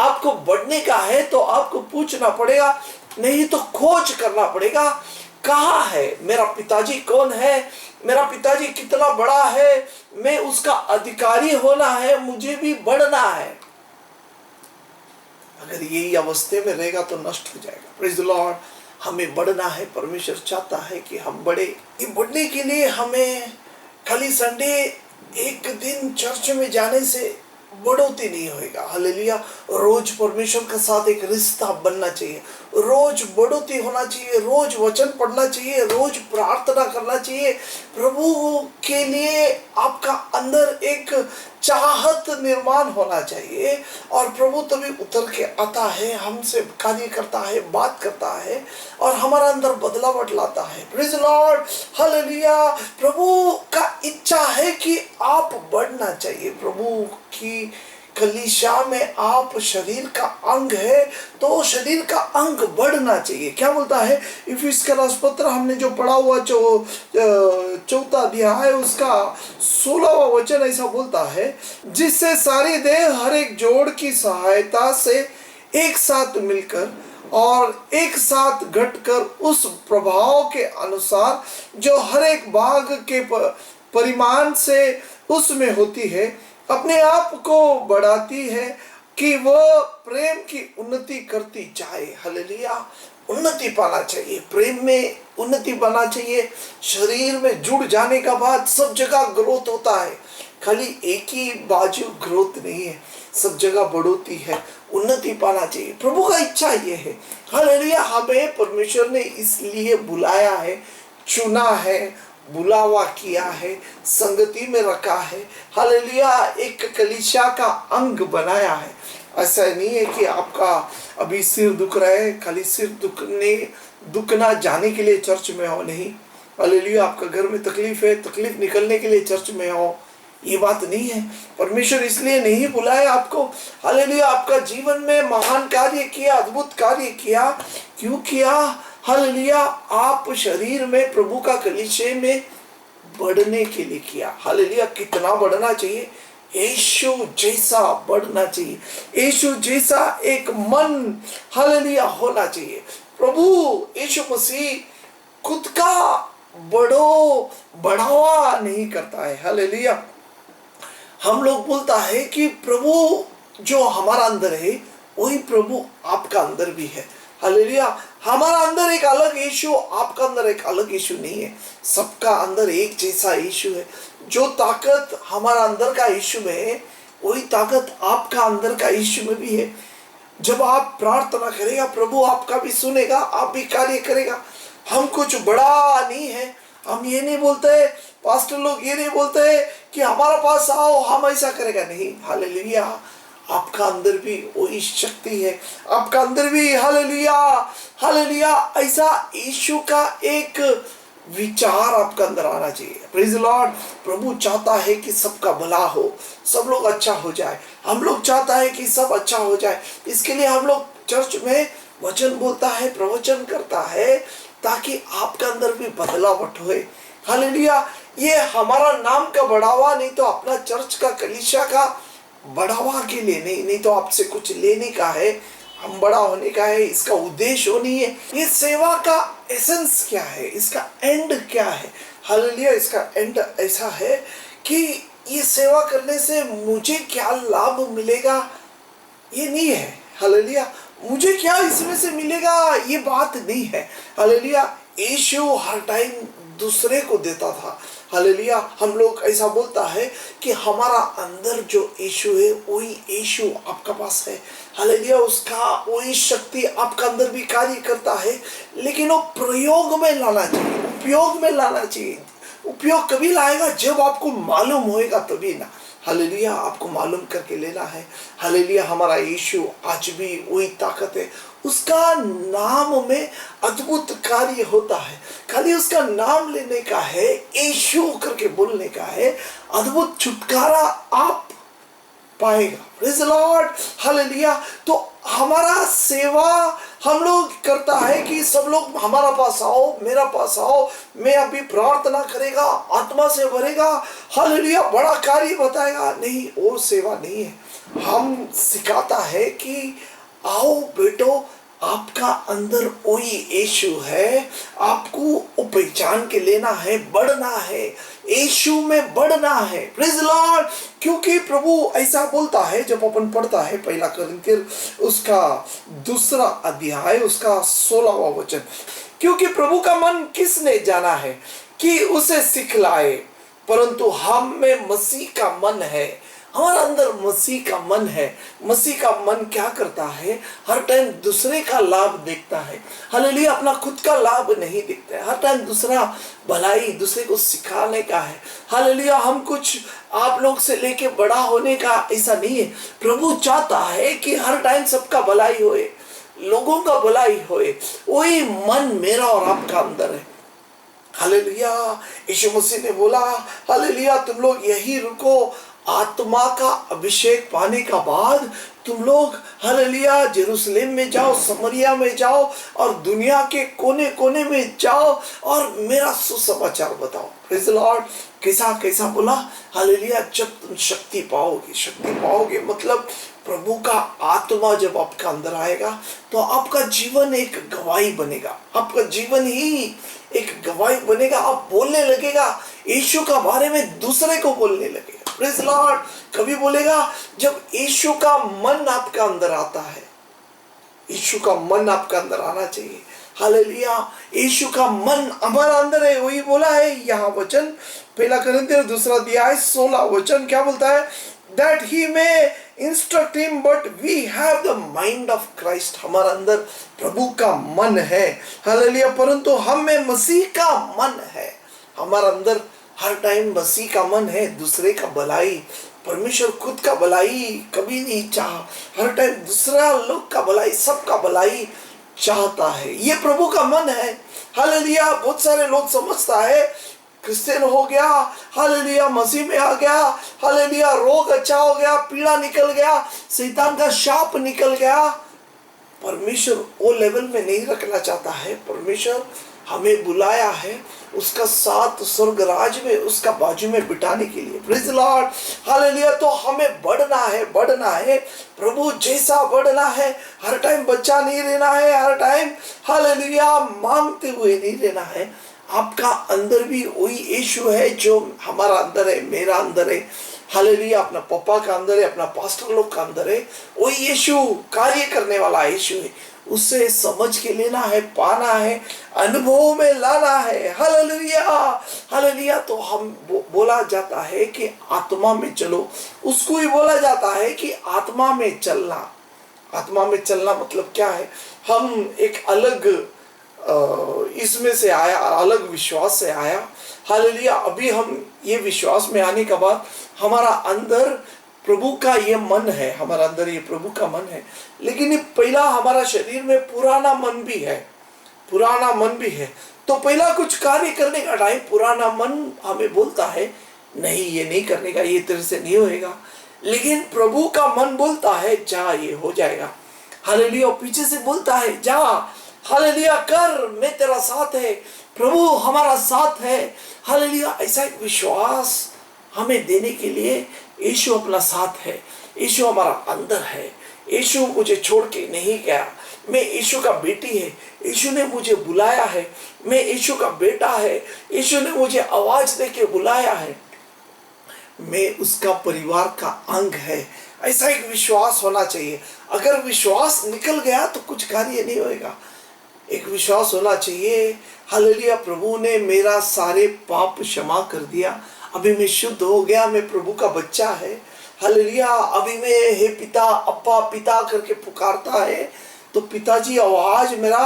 आपको बढ़ने का है तो आपको पूछना पड़ेगा, नहीं तो खोज करना पड़ेगा। कहाँ है मेरा पिताजी? कौन है मेरा पिताजी? कितना बड़ा है? मैं उसका अधिकारी होना है, मुझे भी बढ़ना है। अगर यही अवस्थे में रहेगा तो नष्ट हो जाएगा। Praise the Lord. हमें बढ़ना है। परमेश्वर चाहता है कि हम बढ़े। ये बढ़ने के लिए हमें खाली संडे एक दिन चर्च में जाने से बढ़ोतरी नहीं होएगा। हालेलुया। रोज परमेश्वर के साथ एक रिश्ता बनना चाहिए, रोज बढ़ोतरी होना चाहिए, रोज वचन पढ़ना चाहिए, रोज प्रार्थना करना चाहिए। प्रभु के लिए आपका अंदर एक चाहत निर्माण होना चाहिए और प्रभु तभी उतर के आता है, हमसे कार्य करता है, बात करता है और हमारा अंदर बदलाव लाता है। Praise the lord. हालेलुया। प्रभु का इच्छा है कि आप बढ़ना चाहिए। प्रभु की कलीसिया में आप शरीर का अंग है तो शरीर का अंग बढ़ना चाहिए। क्या बोलता है इफिस का रासपत्र हमने जो पढ़ा हुआ 4 अध्याय उसका 16वां वचन ऐसा बोलता है, जिससे सारी देह हर एक जोड़ की सहायता से एक साथ मिलकर और एक साथ घटकर उस प्रभाव के अनुसार जो हर एक भाग के परिमाण से उसमें होती है, अपने आप को बढ़ाती है कि वह प्रेम की उन्नति करती जाए। हालेलुया। उन्नति पाना चाहिए, प्रेम में उन्नति पाना चाहिए। शरीर में जुड़ जाने का बाद सब जगह ग्रोथ होता है, खाली एक ही बाजू ग्रोथ नहीं है, सब जगह बढ़ोती है, उन्नति पाना चाहिए। प्रभु का इच्छा ये है। हालेलुया। हमें परमेश्वर ने इसलिए बुलाया है, चुना है, बुलावा किया है, संगति में रखा है। हालेलुया। एक कलीसिया का अंग बनाया है। ऐसा नहीं है कि आपका अभी सिर दुख रहा है, खाली सिर दुखने दुख ना जाने के लिए चर्च में हो, नहीं। हालेलुया, आपका घर में तकलीफ है, तकलीफ निकलने के लिए चर्च में हो, ये बात नहीं है। परमेश्वर इसलिए नहीं बुलाया आपको। हालेलुया, आपका जीवन में महान कार्य किया, अद्भुत कार्य किया। क्यों किया? हालेलुया, आप शरीर में प्रभु का कलीसिया में बढ़ने के लिए किया। हालेलुया, कितना बढ़ना चाहिए? यीशु जैसा बढ़ना चाहिए, यीशु जैसा एक मन हालेलुया होना चाहिए। प्रभु यीशु मसीह खुद का बढ़ावा नहीं करता है। हालेलुया, हम लोग बोलता है कि प्रभु जो हमारा अंदर है वही प्रभु आपका अंदर भी है। हालेलुया, हमारा अंदर एक अलग यीशु, आपका अंदर एक अलग यीशु नहीं है। सबका अंदर एक जैसा यीशु है। जो ताकत हमारा अंदर का यीशु में है वही ताकत आपका अंदर का यीशु में भी है। जब आप प्रार्थना करेगा प्रभु आपका भी सुनेगा, आप भी कार्य करेगा। हम कुछ बड़ा नहीं है। हम ये नहीं बोलते, पास्टर लोग ये नहीं बोलते कि हमारा पास आओ हम ऐसा करेगा, नहीं। हालेलुया, आपका अंदर भी वही शक्ति है, आपका अंदर भी हालेलुया हालेलुया ऐसा यीशु का एक विचार आपका अंदर आना चाहिए। Praise the Lord. प्रभु चाहता है कि सबका भला हो, सब लोग अच्छा हो जाए। हम लोग चाहता है कि सब अच्छा हो जाए। इसके लिए हम लोग चर्च में वचन बोलता है, प्रवचन करता है, ताकि आपका अंदर भी बदलावट होए। हालेलुया, ये हमारा नाम का बढ़ावा नहीं तो अपना चर्च का कलीसिया का बढ़ावा के लिए नहीं तो आपसे कुछ लेने का है, हम बड़ा होने का है। इसका उद्देश्य वो नहीं है। ये सेवा का एसेंस क्या है, इसका एंड क्या है? हालेलुया, इसका एंड ऐसा है कि ये सेवा करने से मुझे क्या लाभ मिलेगा, ये नहीं है। हालेलुया, मुझे क्या इसमें से मिलेगा, ये बात नहीं है। हालेलुया, यीशु हर टाइम दूसरे को देता था। हालेलुया, हम लोग ऐसा बोलता है कि हमारा अंदर जो यीशु है वही यीशु आपका पास है। हालेलुया, उसका वही शक्ति आपका अंदर भी कार्य करता है, लेकिन वो प्रयोग में लाना चाहिए, उपयोग में लाना चाहिए। उपयोग कभी लाएगा जब आपको मालूम होएगा तभी ना। हालेलुया, आपको मालूम करके लेना है। हालेलुया, हमारा यीशु आज भी वही ताकत है। उसका नाम में अद्भुत कार्य होता है। खाली उसका नाम लेने का है, यीशु करके बोलने का है, अद्भुत छुटकारा आप पाएगा। Praise the lord. हालेलुया, तो हमारा सेवा हम लोग करता है कि सब लोग हमारा पास आओ, मेरा पास आओ, मैं अभी प्रार्थना करेगा, आत्मा से भरेगा, हालेलुया बड़ा कार्य बताएगा, नहीं, वो सेवा नहीं है। हम सिखाता है कि आओ बेटो, आपका अंदर वही यीशु है, आपको वो पहचान के लेना है, बढ़ना है, यीशु में बढ़ना है। Praise Lord. क्योंकि प्रभु ऐसा बोलता है, जब अपन पढ़ता है पहला कुरिन्थियर उसका 2 अध्याय उसका 16वां वचन, क्योंकि प्रभु का मन किसने जाना है कि उसे सिखलाए, परंतु हम में मसीह का मन है। हमारा अंदर मसीह का मन है। मसीह का मन क्या करता है? हर टाइम दूसरे का लाभ देखता है। हालेलुया, अपना खुद का लाभ नहीं देखता है। हर टाइम दूसरा भलाई, दूसरे को सिखाने का है। हालेलुया, हम कुछ आप लोग से लेके बड़ा होने का ऐसा नहीं है। प्रभु चाहता है कि हर टाइम सबका भलाई होए, लोगों का भलाई होए। वही मन मेरा और आपका अंदर है। हालेलुया, यीशु मसीह ने बोला, हालेलुया, तुम लोग यही रुको, आत्मा का अभिषेक पाने का बाद तुम लोग हालेलुया यरूशलेम में जाओ, समरिया में जाओ और दुनिया के कोने कोने में जाओ और मेरा सुसमाचार बताओ। Praise the Lord. कैसा कैसा बोला? हालेलुया, जब तुम शक्ति पाओगे मतलब प्रभु का आत्मा जब आपका अंदर आएगा तो आपका जीवन एक गवाही बनेगा। आपका जीवन ही एक गवाही बनेगा। आप बोलने लगेगा यीशु का बारे में, दूसरे को बोलने लगेगा। Praise the Lord. कभी बोलेगा जब यीशु का मन आपका अंदर आता है। यीशु का मन आपका अंदर आना चाहिए। हालेलुया, यीशु का मन हमारा अंदर है। वही बोला है यहाँ वचन, पहला कुरिन्थियर 2 अध्याय 16 वचन क्या बोलता है? That he may instruct him, but we have the mind of Christ। हमारा अंदर प्रभु का मन है। हालेलुया, परंतु हम में मसीह का मन है। हमारा अंदर हर टाइम मसीह का मन है। दूसरे का भलाई, परमेश्वर खुद का भलाई कभी नहीं चाहा। हर टाइम दूसरा लोग का भलाई, सबका भलाई चाहता है। ये प्रभु का मन है। हालेलुया। बहुत सारे लोग समझता है क्रिश्चियन हो गया, हालेलुया, मसीह में आ गया, हालेलुया, रोग अच्छा हो गया, पीड़ा निकल गया, शैतान का शाप निकल गया। परमेश्वर वो लेवल में नहीं रखना चाहता है। परमेश्वर हमें बुलाया है उसका साथ स्वर्ग राज में, उसका बाजू में बिठाने के लिए। Praise the lord. हालेलुया। तो हमें बढ़ना है, बढ़ना है, प्रभु जैसा बढ़ना है। हर टाइम बच्चा नहीं रहना है, हर टाइम हालेलुया मांगते हुए नहीं रहना है। आपका अंदर भी वही यीशु है जो हमारा अंदर है, मेरा अंदर है। हालेलुया। अपना पापा का अंदर है, अपना पास्टर लोग का अंदर है। वही यीशु कार्य करने वाला यीशु है। उसे समझ के लेना है, पाना है, अनुभव में लाना है। हालेलुया। हालेलुया। तो हम बोला जाता है कि आत्मा में चलो। उसको ही बोला जाता है कि आत्मा में चलना। आत्मा में चलना मतलब क्या है? हम एक अलग इसमें से आया, अलग विश्वास से आया। हालेलुया। अभी हम ये विश्वास में आने के बाद हमारा अंदर प्रभु का ये मन है, हमारा अंदर ये प्रभु का मन है। लेकिन ये पहला हमारा शरीर में पुराना मन भी है, पुराना मन भी है। तो पहला कुछ कार्य करने का टाइम पुराना मन हमें बोलता है नहीं, ये नहीं करने का, ये तेरे से नहीं होएगा। लेकिन प्रभु का मन बोलता है जा, ये हो जाएगा। हालेलुया। पीछे से बोलता है जा, हालेलुया, कर, मैं तेरा साथ है, प्रभु हमारा साथ है। हालेलुया। ऐसा एक विश्वास हमें देने के लिए यीशु अपना साथ है, यीशु हमारा अंदर है। यीशु मुझे छोड़ के नहीं गया। मैं यीशु का बेटी है, यीशु ने मुझे बुलाया है। मैं यीशु का बेटा है, यीशु ने मुझे आवाज दे के बुलाया है। मैं उसका परिवार का अंग है। ऐसा एक विश्वास होना चाहिए। अगर विश्वास निकल गया तो कुछ कार्य नहीं होएगा। एक विश्वास होना चाहिए, हालेलुया, प्रभु ने मेरा सारे पाप क्षमा कर दिया, अभी मैं शुद्ध हो गया, मैं प्रभु का बच्चा है। हालेलुया। अभी मैं हे पिता, अप्पा, पिता करके पुकारता है तो पिताजी आवाज मेरा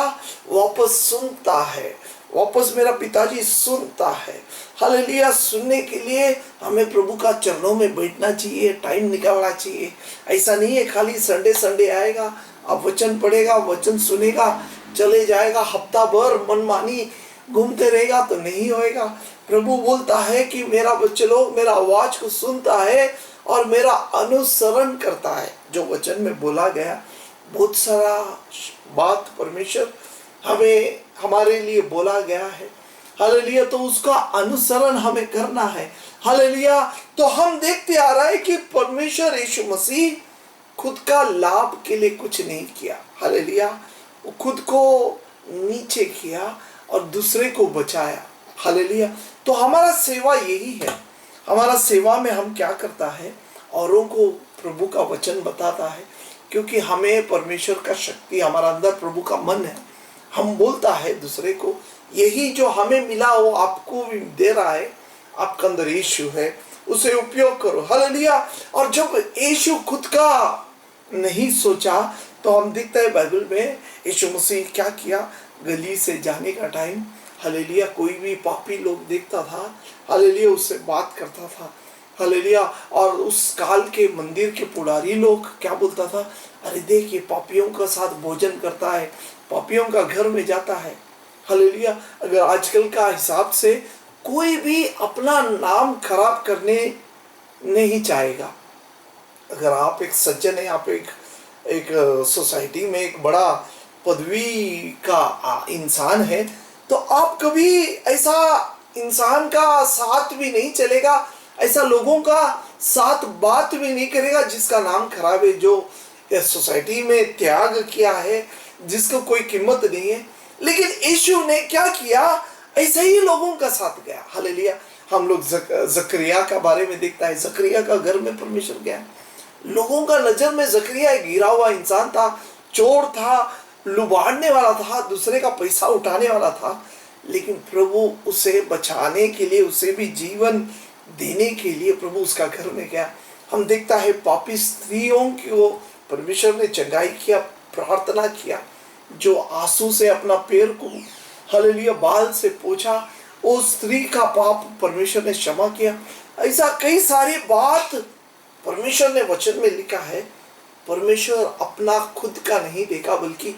वापस सुनता है, वापस मेरा पिताजी सुनता है। हालेलुया। सुनने के लिए हमें प्रभु का चरणों में बैठना चाहिए, टाइम निकालना चाहिए। ऐसा नहीं है खाली संडे संडे आएगा, अब वचन पढ़ेगा, वचन सुनेगा, चले जाएगा, हफ्ता भर मनमानी घूमते रहेगा तो नहीं होएगा। प्रभु बोलता है कि मेरा बच्चे लोग मेरा आवाज को सुनता है और मेरा अनुसरण करता है। जो वचन में बोला गया, बहुत सारा बात परमेश्वर हमें हमारे लिए बोला गया है। हालेलुया। तो उसका अनुसरण हमें करना है। हालेलुया। तो हम देखते आ रहा है कि परमेश्वर यीशु मसीह खुद का लाभ के लिए कुछ नहीं किया। हालेलुया। वो खुद को नीचे किया और दूसरे को बचाया। हालेलुया। तो हमारा सेवा यही है। हमारा सेवा में हम क्या करता है? औरों को प्रभु का वचन बताता है, क्योंकि हमें परमेश्वर का शक्ति, हमारा अंदर प्रभु का मन है। हम बोलता है दूसरे को, यही जो हमें मिला वो आपको भी दे रहा है, आपका अंदर यीशु है, उसे उपयोग करो। हालेलुया। और जब यीशु खुद का नहीं सोचा तो हम देखते हैं बाइबल में यीशु मसीह क्या किया। गली से जाने का टाइम, हालेलुया, कोई भी पापी लोग देखता था, हालेलुया, उससे बात करता था। हालेलुया। और उस काल के मंदिर के पुजारी लोग क्या बोलता था? अरे देख, ये पापियों का साथ भोजन करता है, पापियों का घर में जाता है। हालेलुया। अगर आजकल का हिसाब से कोई भी अपना नाम खराब करने नहीं चाहेगा। अगर आप एक सज्जन है, आप एक सोसाइटी में एक बड़ा पदवी का इंसान है, तो आप कभी ऐसा इंसान का साथ भी नहीं चलेगा, ऐसा लोगों का साथ बात भी नहीं करेगा जिसका नाम खराब है, जो सोसाइटी में त्याग किया है, जिसको कोई कीमत नहीं है। लेकिन यीशु ने क्या किया? ऐसे ही लोगों का साथ गया। हालेलुया। हम लोग जकरिया का बारे में देखता है, जकरिया का घर में परमेश्वर गया। लोगों का नजर में जकरिया एक गिरा हुआ इंसान था, चोर था, लुबाड़ने वाला था, दूसरे का पैसा उठाने वाला था। लेकिन प्रभु उसे बचाने के लिए, उसे भी जीवन देने के लिए प्रभु उसका घर में गया। हम देखता है पापी स्त्रियों को परमेश्वर ने चंगाई किया, प्रार्थना किया, जो आंसू से अपना पैर को हालेलुया बाल से पोंछा, उस स्त्री का पाप परमेश्वर ने क्षमा किया। ऐसा कई सारी बात परमेश्वर ने वचन में लिखा है। परमेश्वर अपना खुद का नहीं देखा, बल्कि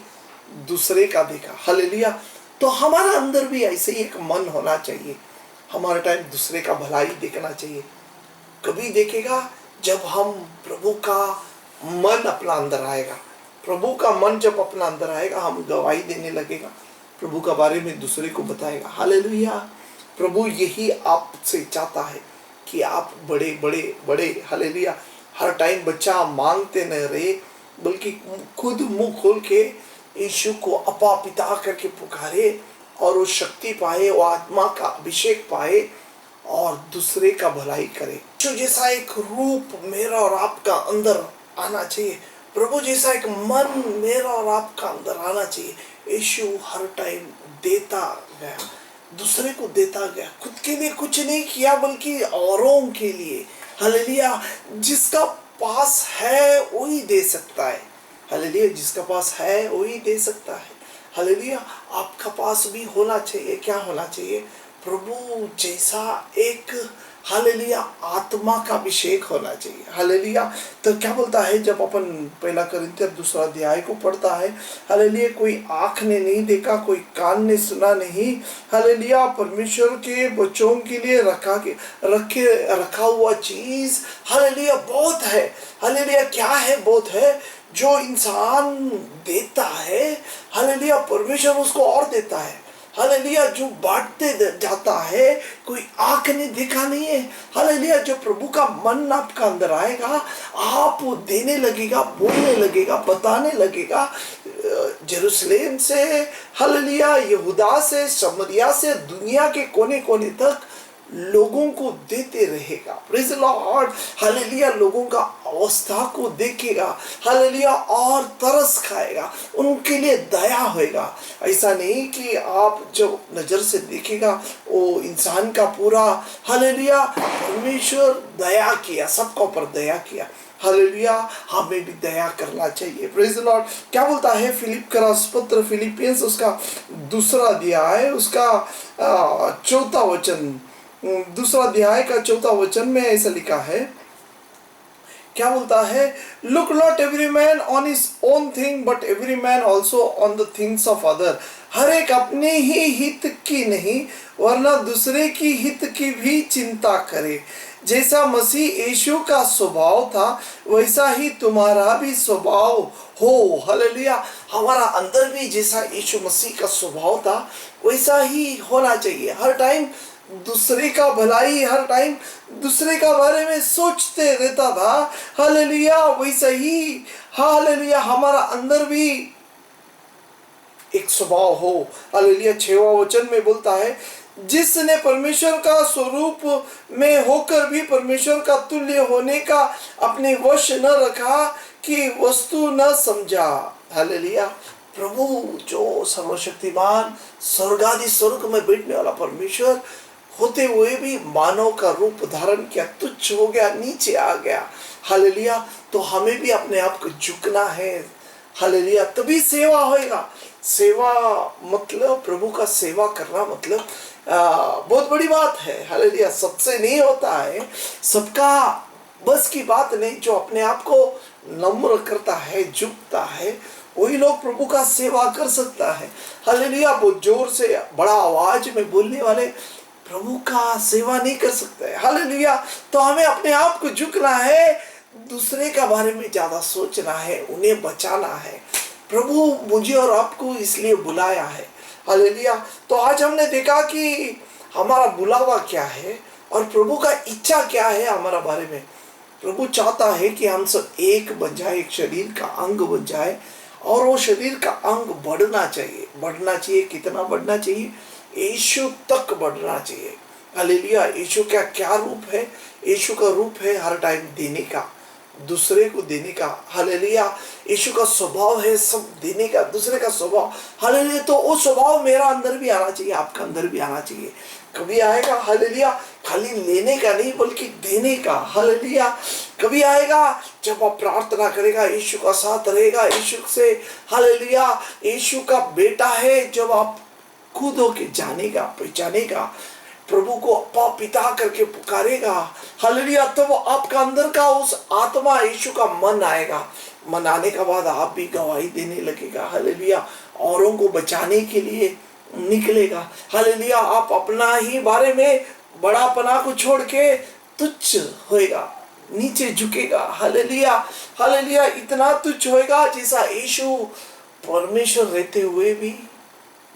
दूसरे का देखा। हालेलुया। तो हमारा अंदर भी ऐसे ही एक मन होना चाहिए, हमारा टाइम दूसरे का भलाई देखना चाहिए। कभी देखेगा जब हम प्रभु का मन अपना अंदर आएगा, प्रभु का मन जब अपना अंदर आएगा, हम गवाही देने लगेगा, प्रभु का बारे में दूसरे को बताएगा। हालेलुया। प्रभु यही आपसे चाहता है कि आप बड़े बड़े बड़े, हालेलुया, हर टाइम बच्चा मांगते न रहे, बल्कि खुद मुंह खोल के यीशु को अपा पिता करके पुकारे और वो शक्ति पाए, वो आत्मा का अभिषेक पाए और दूसरे का भलाई करे। यीशु जैसा एक रूप मेरा और आपका अंदर आना चाहिए, प्रभु जैसा एक मन मेरा और आपका अंदर आना चाहिए। यीशु हर टाइम देता गया, दूसरे को देता गया, खुद के लिए कुछ नहीं किया बल्कि औरों के लिए। हालेलुया। जिसका पास है वही दे सकता है। हालेलुया। जिसका पास है वही दे सकता है। हालेलुया। आपका पास भी होना चाहिए, क्या होना चाहिए? प्रभु जैसा एक, हालेलुया, आत्मा का अभिषेक होना चाहिए। हालेलुया। तो क्या बोलता है जब अपन पहला कोरिन्थियर 2 अध्याय को पढ़ता है, हालेलुया, कोई आँख ने नहीं देखा, कोई कान ने सुना नहीं, हालेलुया, परमेश्वर के बच्चों के लिए रखा हुआ चीज, हालेलुया, बहुत है। हालेलुया। क्या है? बहुत है। जो इंसान देता है, हालेलुया, परमेश्वर उसको और देता है। हालेलुया। जो बांटते जाता है, कोई आंख ने देखा नहीं है। हालेलुया। जो प्रभु का मन आपका अंदर आएगा, आप देने लगेगा, बोलने लगेगा, बताने लगेगा। जेरूसलेम से, हालेलुया, यहूदा से, समरिया से, दुनिया के कोने कोने तक लोगों को देते रहेगा। Praise the lord. हालेलुया। लोगों का अवस्था को देखेगा, हालेलुया, और तरस खाएगा, उनके लिए दया होएगा। ऐसा नहीं कि आप जब नजर से देखेगा वो इंसान का पूरा, हालेलुया, परमेश्वर दया किया, सबके ऊपर दया किया। हालेलुया। हमें भी दया करना चाहिए। Praise the Lord. क्या बोलता है फिलिप का पत्र, फिलिपियंस उसका 2 अध्याय, उसका 4 वचन, 2 अध्याय का 4 वचन में ऐसा लिखा है। क्या बोलता है? Look not every man on his own thing but every man also on the things of other. हर एक अपने ही हित की नहीं वरना दूसरे की हित की भी चिंता करे। जैसा मसीह यीशु का स्वभाव था वैसा ही तुम्हारा भी स्वभाव हो। हालेलुया। हमारा अंदर भी जैसा यीशु मसीह का स्वभाव था वैसा ही होना चाहिए। हर टाइम दूसरे का भलाई, हर टाइम दूसरे का बारे में सोचते रहता था। हालेलुया। वैसा ही, हालेलुया, हमारा अंदर भी एक स्वभाव हो। हालेलुया। 6वां वचन में बोलता है, जिसने परमेश्वर का स्वरूप में होकर भी परमेश्वर का तुल्य होने का अपने वश न रखा कि वस्तु न समझा। हालेलुया। प्रभु जो सर्वशक्तिमान स्वर्गादि स्वर्ग में बैठने वाला परमेश्वर होते हुए भी मानव का रूप धारण किया, तुच्छ हो गया, नीचे आ गया। हालेलुया। तो हमें भी अपने आप को झुकना है। हालेलुया। तभी सेवा होएगा। सेवा मतलब प्रभु का सेवा करना मतलब बहुत बड़ी बात है। हालेलुया। सबसे नहीं होता है, सबका बस की बात नहीं। जो अपने आप को नम्र करता है, झुकता है, वही लोग प्रभु का सेवा कर सकता है। हालेलुया। बहुत जोर से बड़ा आवाज में बोलने वाले प्रभु का सेवा नहीं कर सकते हैं। हालेलुया। तो हमें अपने आप को झुकना है, दूसरे का बारे में ज्यादा सोचना है, उन्हें बचाना है। प्रभु मुझे और आपको इसलिए बुलाया है। हालेलुया। तो आज हमने देखा कि हमारा बुलावा क्या है और प्रभु का इच्छा क्या है हमारा बारे में। प्रभु चाहता है कि हम सब एक बन जाए, एक शरीर का अंग बन जाए, और वो शरीर का अंग बढ़ना चाहिए। बढ़ना चाहिए, कितना बढ़ना चाहिए? यीशु तक बढ़ना चाहिए। हालेलुया। यीशु का क्या रूप है? यीशु का रूप है हर टाइम देने का, दूसरे को देने का। हालेलुया। यीशु का स्वभाव है सब देने का, दूसरे का स्वभाव। हालेलुया। तो वो स्वभाव मेरा अंदर भी आना चाहिए, आपका अंदर भी आना चाहिए। कभी आएगा, हालेलुया, खाली लेने का नहीं बल्कि देने का। हालेलुया। कभी आएगा जब आप प्रार्थना करेगा, यीशु का साथ रहेगा, यीशु से, हालेलुया, यीशु का बेटा है, जब आप खुद होके जानेगा, पहचानेगा, प्रभु को अपा पिता करके पुकारेगा। हालेलुया। तो वो आपका अंदर का उस आत्मा यीशु का मन आएगा। मन आने के बाद आप भी गवाही देने लगेगा। हालेलुया। औरों को बचाने के लिए निकलेगा। हालेलुया। आप अपना ही बारे में बड़ापना को छोड़ के तुच्छ होएगा, नीचे झुकेगा। Hallelujah, hallelujah. इतना तुच्छ होएगा जैसा यीशु परमेश्वर रहते हुए भी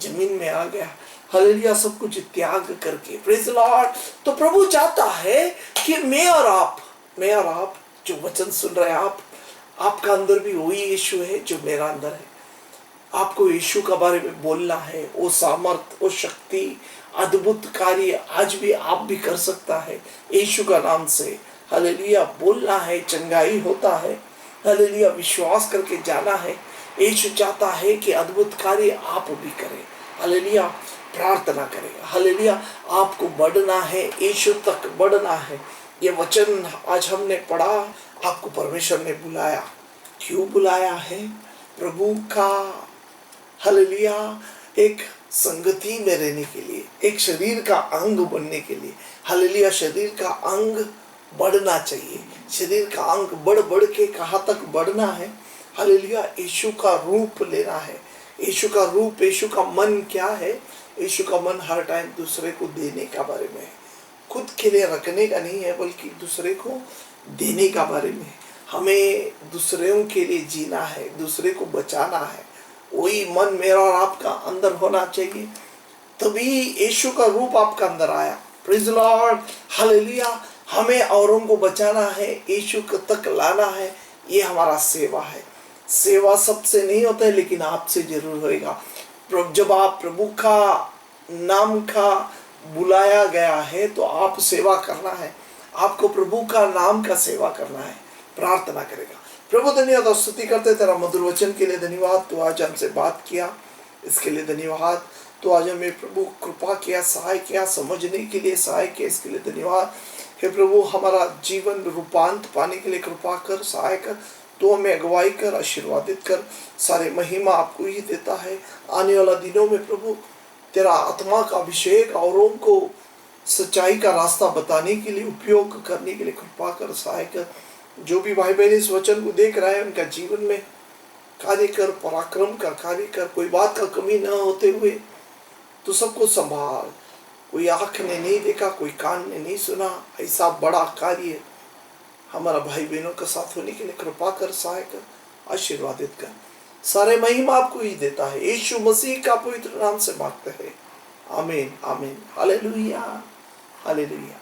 जमीन में आ गया। हालेलुया, सब कुछ त्याग करके। Praise Lord. तो प्रभु चाहता है कि मैं और आप जो वचन सुन रहे हैं, आपका अंदर भी वही यीशु है जो मेरा अंदर है। आपको यीशु का बारे में बोलना है। वो सामर्थ, वो शक्ति, अद्भुत कार्य आज भी आप भी कर सकता है यीशु का नाम से। हालेलुया। बोलना है, चंगाई होता है। हालेलुया। विश्वास करके जाना है। यीशु चाहता है कि अद्भुत कार्य आप भी करें। हालेलुया। प्रार्थना करेगा। हालेलुया। आपको बढ़ना है, यीशु तक बढ़ना है। ये वचन आज हमने पढ़ा, आपको परमेश्वर ने बुलाया। क्यों बुलाया है? प्रभु का हालेलुया एक संगति में रहने के लिए, एक शरीर का अंग बनने के लिए। हालेलुया। शरीर का अंग बढ़ना चाहिए। शरीर का अंग बढ़ बढ़ के कहाँ तक बढ़ना है? हालेलुया। यीशु का रूप लेना है। यीशु का रूप, यीशु का मन क्या है? यीशु का मन हर टाइम दूसरे को देने का बारे में है। खुद के लिए रखने का नहीं है, बल्कि दूसरे को देने का बारे में। हमें दूसरों के लिए जीना है, दूसरे को बचाना है। वही मन मेरा और आपका अंदर होना चाहिए, तभी यीशु का रूप आपका अंदर आया। Praise Lord. हालेलुया। हमें औरों को बचाना है, यीशु तक लाना है। ये हमारा सेवा है। सेवा सबसे नहीं होता है, लेकिन आपसे जरूर होएगा। जब आप प्रभु का नाम का बुलाया गया है तो आप सेवा करना है। आपको प्रभु का नाम का सेवा करना है। प्रार्थना करेगा। प्रभु धन्यवाद और स्तुति करते तेरा मधुर वचन के लिए धन्यवाद। तो आज हमसे बात किया, इसके लिए धन्यवाद। तो आज हमें प्रभु कृपा किया, सहाय किया, समझने के लिए सहाय किया, इसके लिए धन्यवाद। हे प्रभु, हमारा जीवन रूपांतर पाने के लिए कृपा कर, सहाय कर। तो हमें अगुवाई कर, आशीर्वादित कर। सारे महिमा आपको ही देता है। आने वाला दिनों में प्रभु तेरा आत्मा का अभिषेक औरों को सच्चाई का रास्ता बताने के लिए, उपयोग करने के लिए कृपा कर, सहाय कर। जो भी भाई बहन इस वचन को देख रहा है, उनका जीवन में कार्य कर, पराक्रम का कार्य कर। कोई बात का कमी न होते हुए तो सबको संभाल। कोई आँख ने नहीं देखा, कोई कान ने नहीं सुना, ऐसा बड़ा कार्य हमारा भाई बहनों के साथ होने के लिए कृपा कर, सहाय कर, आशीर्वादित कर। सारे महिमा आपको ही देता है। यीशु मसीह का पवित्र नाम से मांगते हैं। आमीन, आमीन। Hallelujah, hallelujah.